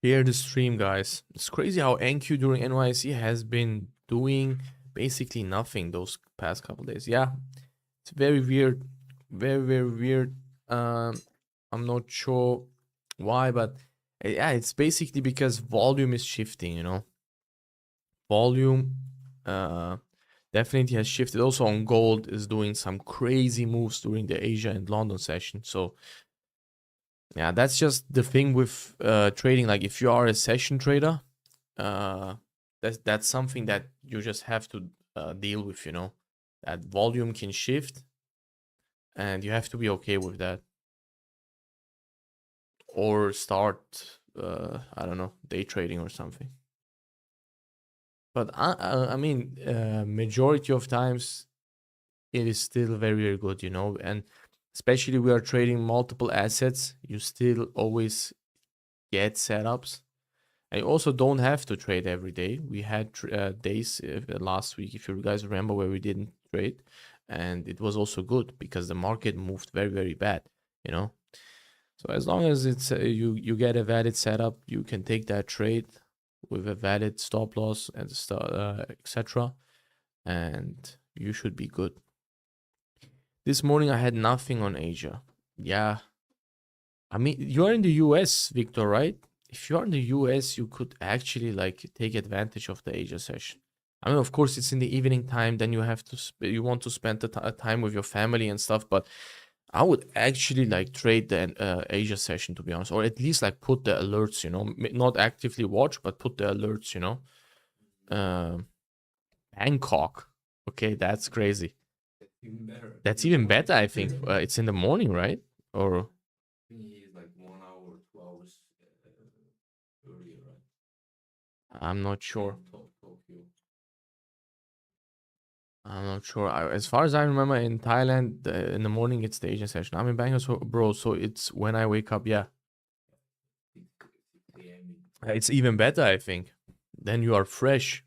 Here the stream, guys. It's crazy how NQ during NYC has been doing basically nothing those past couple days. Yeah, it's very weird. Very, very weird. I'm not sure why, but yeah, it's basically because volume is shifting, you know. Volume definitely has shifted. Also on gold is doing some crazy moves during the Asia and London session. So yeah, that's just the thing with trading. Like if you are a session trader, that's something that you just have to deal with, you know. That volume can shift and you have to be okay with that. Or start, I don't know, day trading or something. But I mean, majority of times it is still very, very good, you know. And especially we are trading multiple assets, you still always get setups. And you also don't have to trade every day. We had days last week, if you guys remember, where we didn't trade. And it was also good because the market moved very, very bad, you know. So as long as it's you get a valid setup, you can take that trade with a valid stop loss and etc. And you should be good. This morning I had nothing on Asia. Yeah. I mean, you're in the US, Victor, right? If you're in the US, you could actually like take advantage of the Asia session. I mean, of course, it's in the evening time. Then you have to you want to spend the time with your family and stuff. But I would actually like trade the Asia session, to be honest, or at least like put the alerts. You know, not actively watch, but put the alerts. You know, Bangkok. Okay, that's crazy. Even better. That's even better. I think it's in the morning, right? Or I think he is like 1 hour, 2 hours earlier, right? I'm not sure. Tokyo. I'm not sure. As far as I remember, in Thailand, in the morning it's the Asian session. I'm in Bangkok, so, bro. So it's when I wake up. Yeah, 6 a.m. it's even better. I think. Then you are fresh.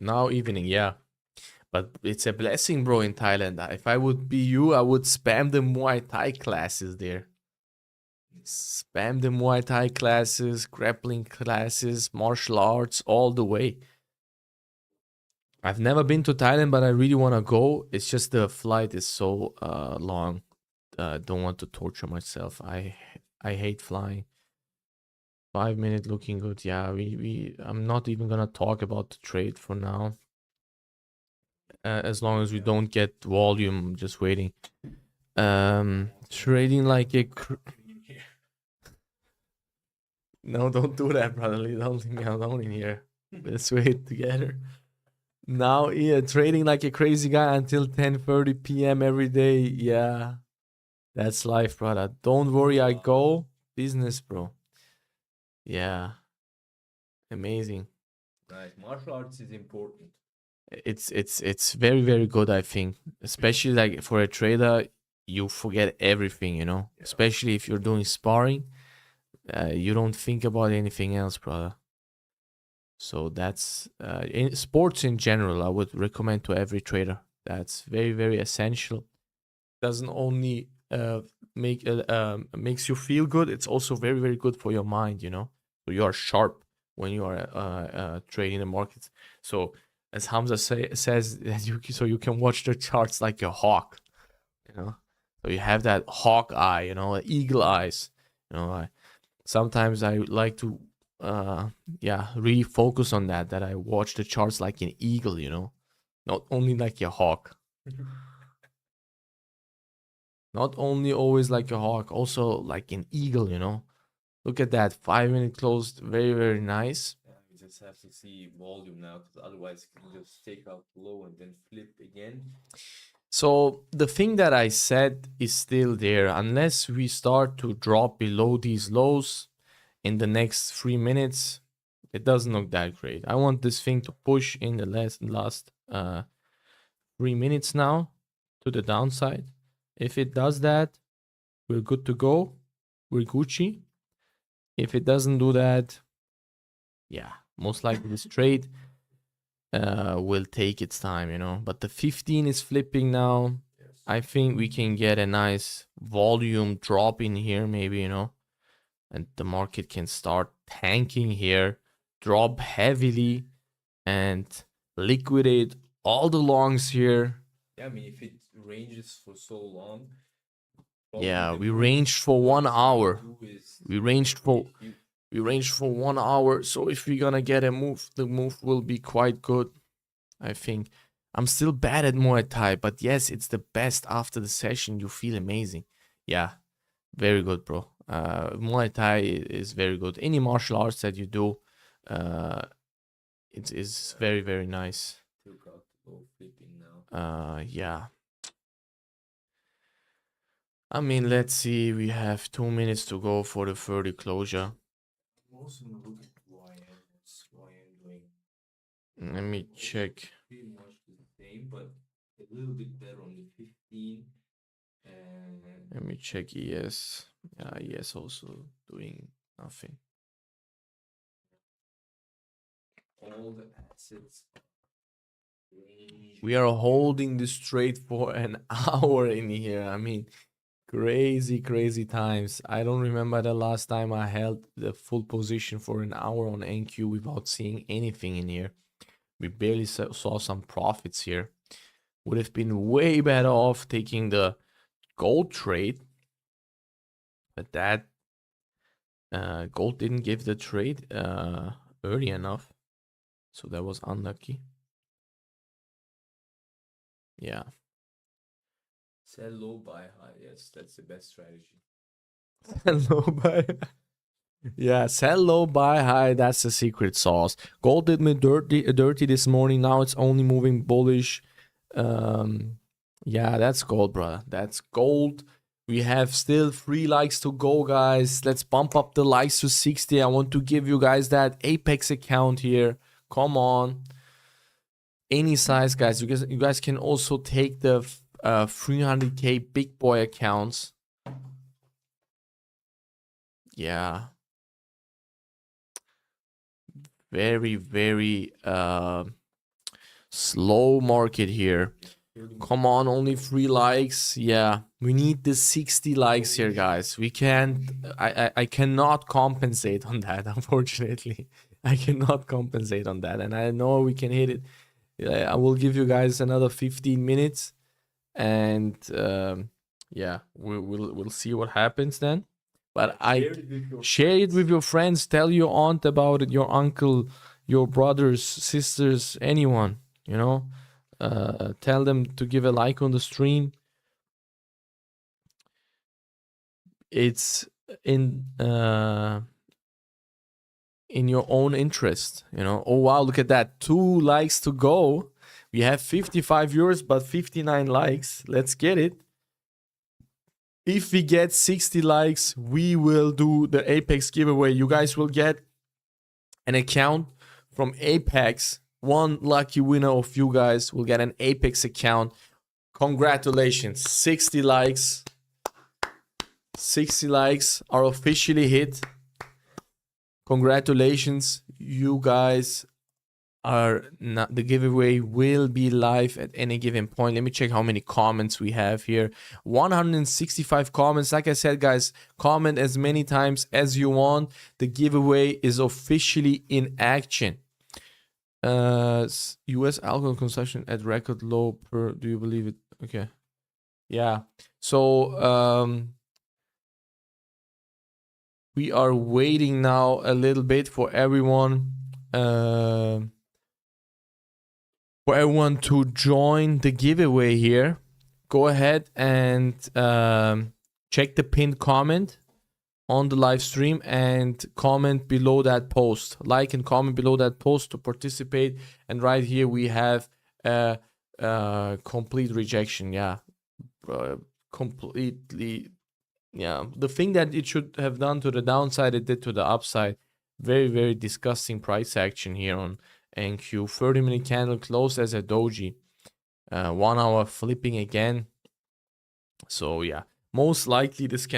Now evening, yeah. But it's a blessing, bro, in Thailand. If I would be you, I would spam the Muay Thai classes there. Spam the Muay Thai classes, grappling classes, martial arts, all the way. I've never been to Thailand, but I really want to go. It's just the flight is so long. Don't want to torture myself. I hate flying. 5 minute looking good. Yeah, I'm not even gonna talk about the trade for now. As long as we don't get volume, just waiting. Trading like a no, don't do that, brother. Don't leave me alone in here. Let's wait together. Now, yeah, trading like a crazy guy until 10:30 p.m. every day. Yeah, that's life, brother. Don't worry, I go business, bro. Yeah, amazing. Nice. Martial arts is important. It's very, very good, I think. Especially like for a trader, you forget everything, you know. Yeah. Especially if you're doing sparring, you don't think about anything else, brother. So that's in sports in general, I would recommend to every trader. That's very, very essential. Doesn't only makes you feel good, it's also very, very good for your mind, you know. So you are sharp when you are trading the markets. So as Hamza says, that you can watch the charts like a hawk, you know. So you have that hawk eye, you know, eagle eyes, you know. Sometimes I like to really focus on that I watch the charts like an eagle, you know, not only like a hawk. Not only always like a hawk, also like an eagle, you know. Look at that, 5 minute closed, very, very nice. Yeah, we just have to see volume now, because otherwise you can just take out low and then flip again. So the thing that I said is still there. Unless we start to drop below these lows in the next 3 minutes, it doesn't look that great. I want this thing to push in the last 3 minutes now to the downside. If it does that, we're good to go. We're Gucci. If it doesn't do that, yeah, most likely this trade will take its time, you know. But the 15 is flipping now. I think we can get a nice volume drop in here, maybe, you know, and the market can start tanking here, drop heavily, and liquidate all the longs here. Yeah, I mean, if it ranges for so long. Yeah, we ranged for 1 hour. We ranged for 1 hour. So if we're gonna get a move, the move will be quite good, I think. I'm still bad at Muay Thai, but yes, it's the best after the session. You feel amazing. Yeah, very good, bro. Muay Thai is very good. Any martial arts that you do, it is very, very nice. Yeah. I mean, let's see. We have 2 minutes to go for the 30 closure. Let me check. Pretty much the same, but a little bit better on the 15. And Let me check ES. Yeah, ES also doing nothing. all the assets. We are holding this trade for an hour in here. I mean, crazy, crazy times. I don't remember the last time I held the full position for an hour on NQ without seeing anything in here. We barely saw some profits here. Would have been way better off taking the gold trade, but that gold didn't give the trade early enough, so that was unlucky. Yeah. Sell low, buy high. Yes, that's the best strategy. Sell low, buy. Yeah, sell low, buy high. That's the secret sauce. Gold did me dirty this morning. Now it's only moving bullish. Yeah, that's gold, brother. That's gold. We have still 3 likes to go, guys. Let's bump up the likes to 60. I want to give you guys that Apex account here. Come on. Any size, guys. You guys can also take the 300k big boy accounts. Yeah. Very, very slow market here. Come on, only 3 likes. Yeah, we need the 60 likes here, guys. We can't. I cannot compensate on that, unfortunately. I cannot compensate on that, and I know we can hit it. I will give you guys another 15 minutes, and yeah, we'll see what happens then. But share it with your friends. Tell your aunt about it, your uncle, your brothers, sisters, anyone, you know. Tell them to give a like on the stream. It's in your own interest, you know. Oh wow, look at that. 2 likes to go. We have 55 viewers but 59 likes. Let's get it. If we get 60 likes, we will do the Apex giveaway. You guys will get an account from Apex. 1 lucky winner of you guys will get an Apex account. Congratulations. 60 likes. 60 likes are officially hit. Congratulations. You guys are not, the giveaway will be live at any given point. Let me check how many comments we have here. 165 comments. Like I said, guys, comment as many times as you want. The giveaway is officially in action. US alcohol consumption at record low per, do you believe it? Okay. Yeah. So we are waiting now a little bit for everyone to join the giveaway here. Go ahead and check the pinned comment on the live stream and comment below that post. Like and comment below that post to participate. And right here we have complete rejection. Yeah, completely. Yeah, the thing that it should have done to the downside, it did to the upside. Very, very disgusting price action here on NQ. 30-minute candle closed as a doji. 1 hour flipping again. So yeah, Most likely this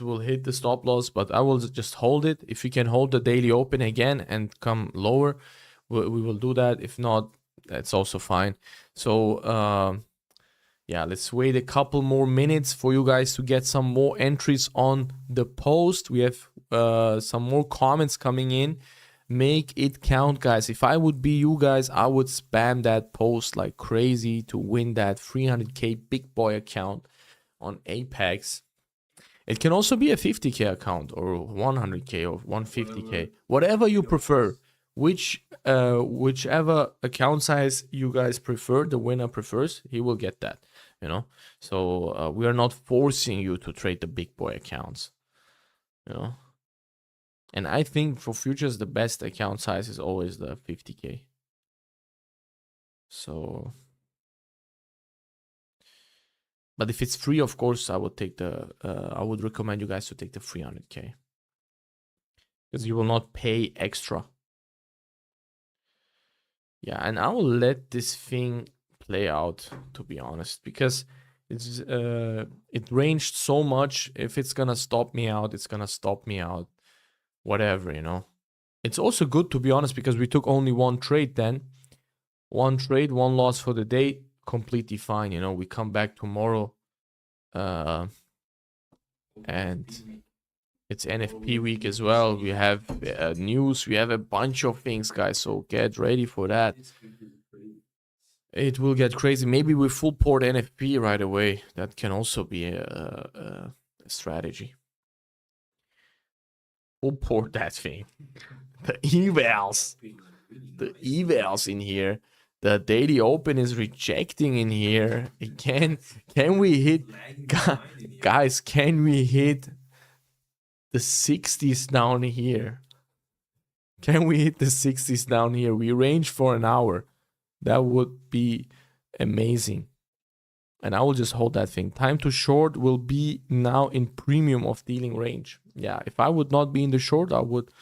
will hit the stop loss, but I will just hold it. If we can hold the daily open again and come lower, we will do that. If not, that's also fine. So yeah, let's wait a couple more minutes for you guys to get some more entries on the post. We have some more comments coming in. Make it count, guys. If I would be you guys, I would spam that post like crazy to win that 300k big boy account on Apex. It can also be a 50k account or 100k or 150k, whatever you prefer. Whichever account size you guys prefer, the winner prefers, he will get that, you know. So we are not forcing you to trade the big boy accounts, you know. And I think for futures, the best account size is always the 50k. So, but if it's free, of course, I would take the. I would recommend you guys to take the 300k because you will not pay extra. Yeah, and I will let this thing play out, to be honest, because it's it ranged so much. If it's gonna stop me out, it's gonna stop me out. Whatever, you know. It's also good, to be honest, because we took only one trade then. One trade, one loss for the day, completely fine, you know. We come back tomorrow. And it's NFP week as well. We have news. We have a bunch of things, guys. So get ready for that. It will get crazy. Maybe we full port NFP right away. That can also be a strategy. Full port that thing. The evals. The evals in here. The daily open is rejecting in here. Can we hit, guys, can we hit the 60s down here? Can we hit the 60s down here? We range for an hour. That would be amazing. And I will just hold that thing. Time to short will be now in premium of dealing range. Yeah, if I would not be in the short, I would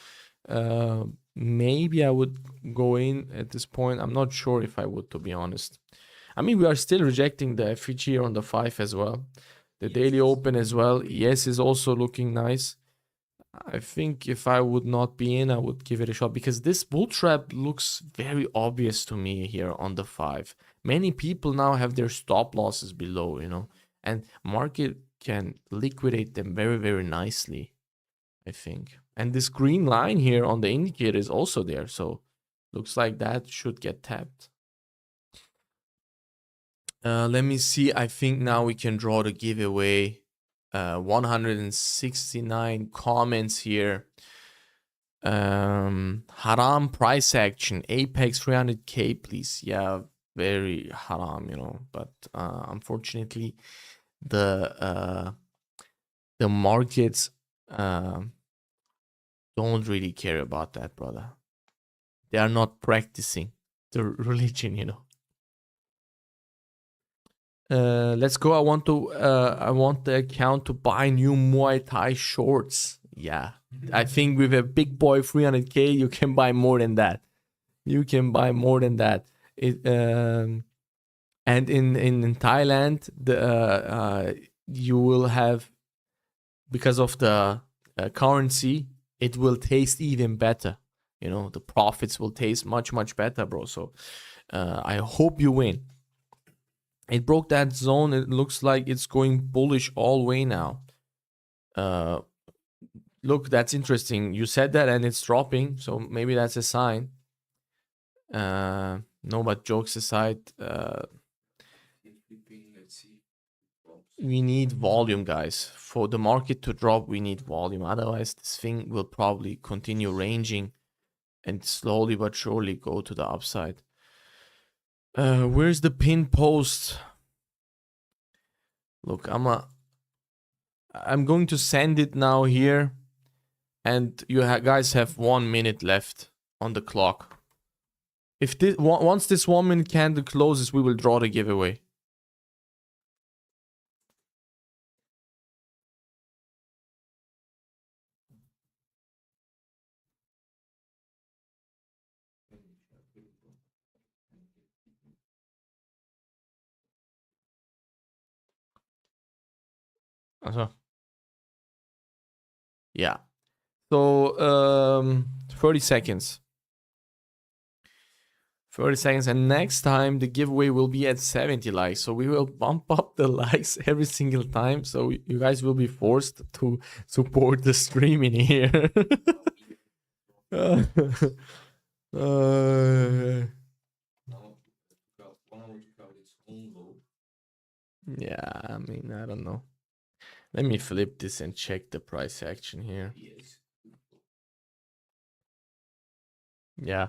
maybe I would go in at this point. I'm not sure if I would, to be honest. I mean, we are still rejecting the FEG here on the 5 as well. The daily open as well. Yes, is also looking nice. I think if I would not be in, I would give it a shot because this bull trap looks very obvious to me here on the 5. Many people now have their stop losses below, you know, and market can liquidate them very, very nicely, I think. And this green line here on the indicator is also there. So looks like that should get tapped. Let me see. I think now we can draw the giveaway. 169 comments here. Haram price action. Apex 300k, please. Yeah, very haram, you know. But unfortunately, the markets don't really care about that, brother. They are not practicing the religion, you know. Let's go. I want the account to buy new Muay Thai shorts. Yeah, I think with a big boy 300k, you can buy more than that. You can buy more than that. And in Thailand, you will have, because of the currency, it will taste even better. You know, the profits will taste much, much better, bro. So I hope you win. It broke that zone. It looks like it's going bullish all way now. Look, that's interesting. You said that and it's dropping, so maybe that's a sign. No, but jokes aside, we need volume, guys. For the market to drop, we need volume. Otherwise, this thing will probably continue ranging and slowly but surely go to the upside. Where's the pin post? Look, I'm going to send it now here, and you guys have 1 minute left on the clock. If this once this 1 minute candle closes, we will draw the giveaway. Yeah. So 30 seconds. 30 seconds, and next time the giveaway will be at 70 likes. So we will bump up the likes every single time. So you guys will be forced to support the stream in here. Yeah, I mean, I don't know. Let me flip this and check the price action here. Yeah.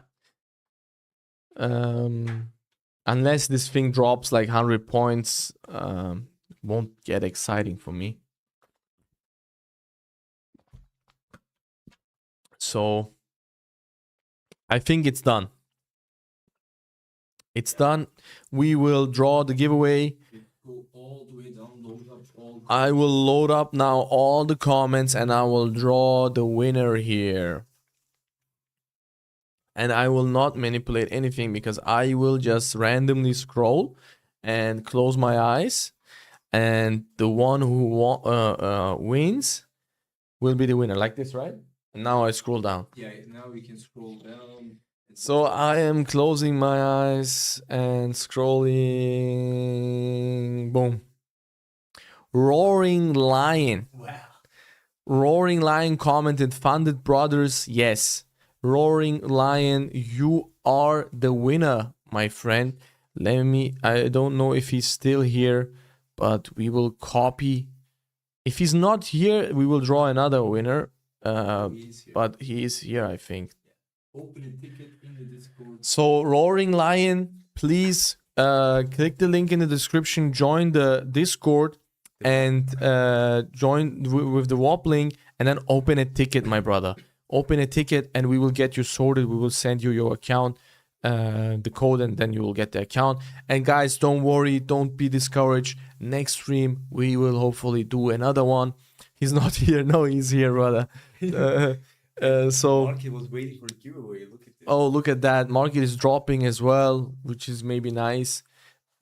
Unless this thing drops like 100 points, won't get exciting for me. So I think it's done. It's done. We will draw the giveaway. I will load up now all the comments and I will draw the winner here. And I will not manipulate anything because I will just randomly scroll and close my eyes. And the one who wins will be the winner. Like this, right? And now I scroll down. Yeah, now we can scroll down. So I am closing my eyes and scrolling. Boom. Roaring Lion. Wow. Roaring Lion commented, Funded Brothers, yes. Roaring Lion, you are the winner, my friend. I don't know if he's still here, but we will copy. If he's not here, we will draw another winner. But he is here, I think. Open a ticket in the Discord. So Roaring Lion, please click the link in the description, join the Discord, and join with the WAP link, and then open a ticket, my brother. Open a ticket and we will get you sorted. We will send you your account, the code, and then you will get the account. And guys, don't worry, don't be discouraged. Next stream we will hopefully do another one. He's not here. No, he's here, brother. So Market was waiting for a giveaway. Look at this. Oh, look at that. Market is dropping as well, which is maybe nice.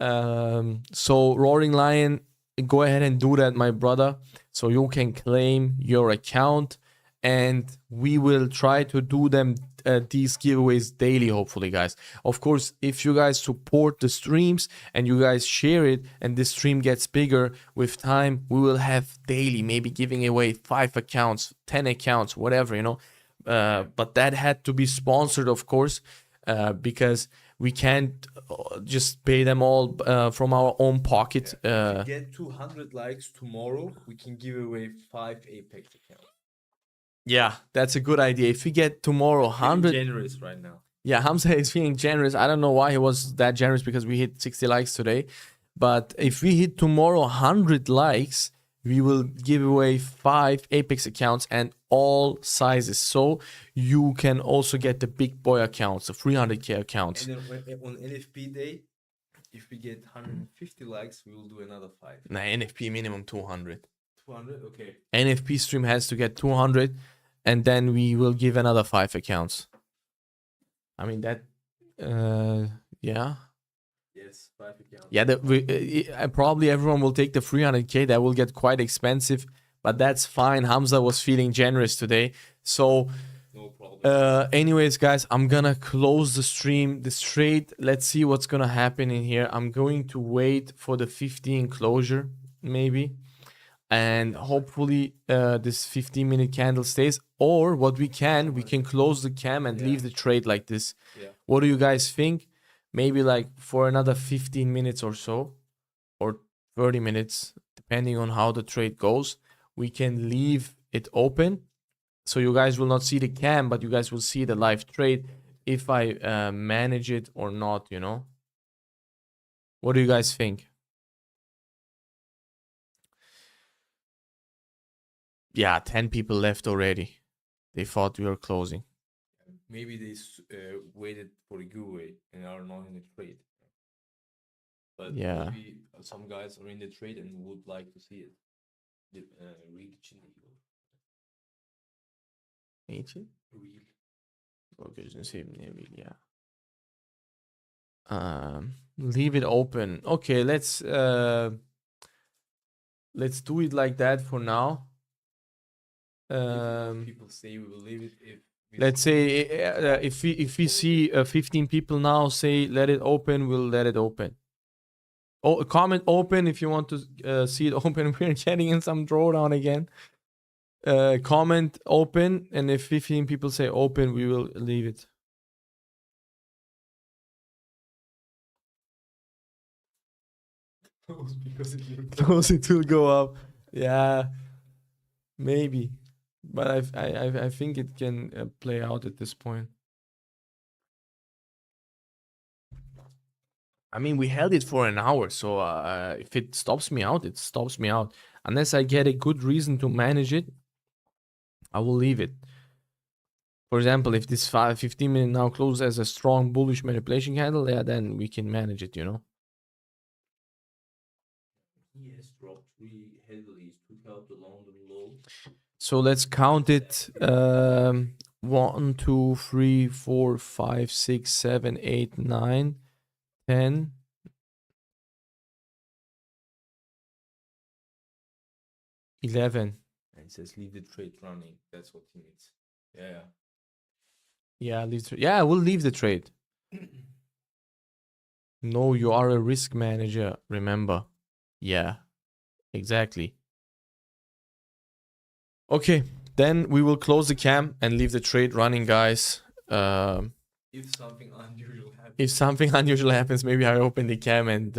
So Roaring Lion, go ahead and do that, my brother, so you can claim your account. And we will try to do them these giveaways daily, hopefully, guys. Of course, if you guys support the streams and you guys share it and this stream gets bigger with time, we will have daily, maybe giving away 5 accounts, 10 accounts, whatever, you know. But that had to be sponsored, of course, because we can't just pay them all from our own pocket. If we get 200 likes tomorrow, we can give away 5 Apex accounts. Yeah, that's a good idea. If we get tomorrow 100... generous right now. Yeah, Hamza is feeling generous. I don't know why he was that generous because we hit 60 likes today. But if we hit tomorrow 100 likes, we will give away 5 Apex accounts and all sizes. So you can also get the big boy accounts, the 300k accounts. And then on NFP day, if we get 150 likes, we will do another 5. Nah, NFP minimum 200. 200? Okay. NFP stream has to get 200. And then we will give another 5 accounts. I mean, that, yeah. Yes, 5 accounts. Yeah, probably everyone will take the 300k. That will get quite expensive, but that's fine. Hamza was feeling generous today. So, no problem. Anyways, guys, I'm gonna close the stream, this trade. Let's see what's gonna happen in here. I'm going to wait for the 15 closure, maybe. And hopefully this 15-minute candle stays. Or what we can close the cam and leave the trade like this. Yeah. What do you guys think? Maybe like for another 15 minutes or so, or 30 minutes, depending on how the trade goes, we can leave it open. So you guys will not see the cam, but you guys will see the live trade if I manage it or not, you know? What do you guys think? Yeah, 10 people left already. They thought we were closing. Maybe they waited for a giveaway and are not in the trade. But yeah, maybe some guys are in the trade and would like to see it. Real. Leave it open. Okay, let's let's do it like that for now. People say we will leave it. If Let's say if we see 15 people now say let it open, we'll let it open. Oh, comment open if you want to see it open. We're getting in some drawdown again. Comment open, and if 15 people say open, we will leave it. because Close, it will go up. Yeah, maybe, but I think it can play out at this point. I mean, we held it for an hour, so if it stops me out, it stops me out. Unless I get a good reason to manage it, I will leave it. For example, if this 15 minute now closes as a strong bullish manipulation candle, yeah, then we can manage it, you know. He has dropped really heavily. He's took out the London low. So let's count it. 1, 2, 3, 4, 5, 6, 7, 8, 9, 10. 11. And it says leave the trade running. That's what he means. Yeah. Yeah, yeah, we'll leave the trade. No, you are a risk manager, remember. Yeah, exactly. Okay, then we will close the cam and leave the trade running, guys. If something unusual happens. If something unusual happens, maybe I open the cam and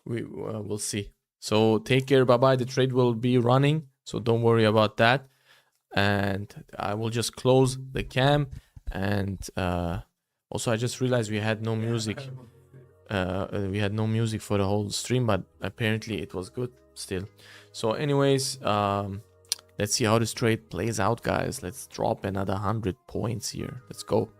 we'll see. So take care, bye-bye. The trade will be running, so don't worry about that. And I will just close the cam. And also, I just realized we had no music. We had no music for the whole stream, but apparently it was good still. So anyways, let's see how this trade plays out, guys. Let's drop another 100 points here. Let's go.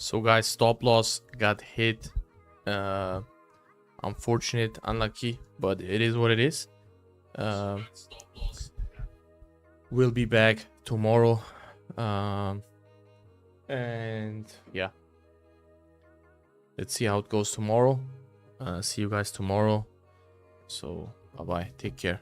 So guys, stop loss got hit. Unfortunate, unlucky, but it is what it is. We'll be back tomorrow. And yeah, let's see how it goes tomorrow. See you guys tomorrow. So bye bye, take care.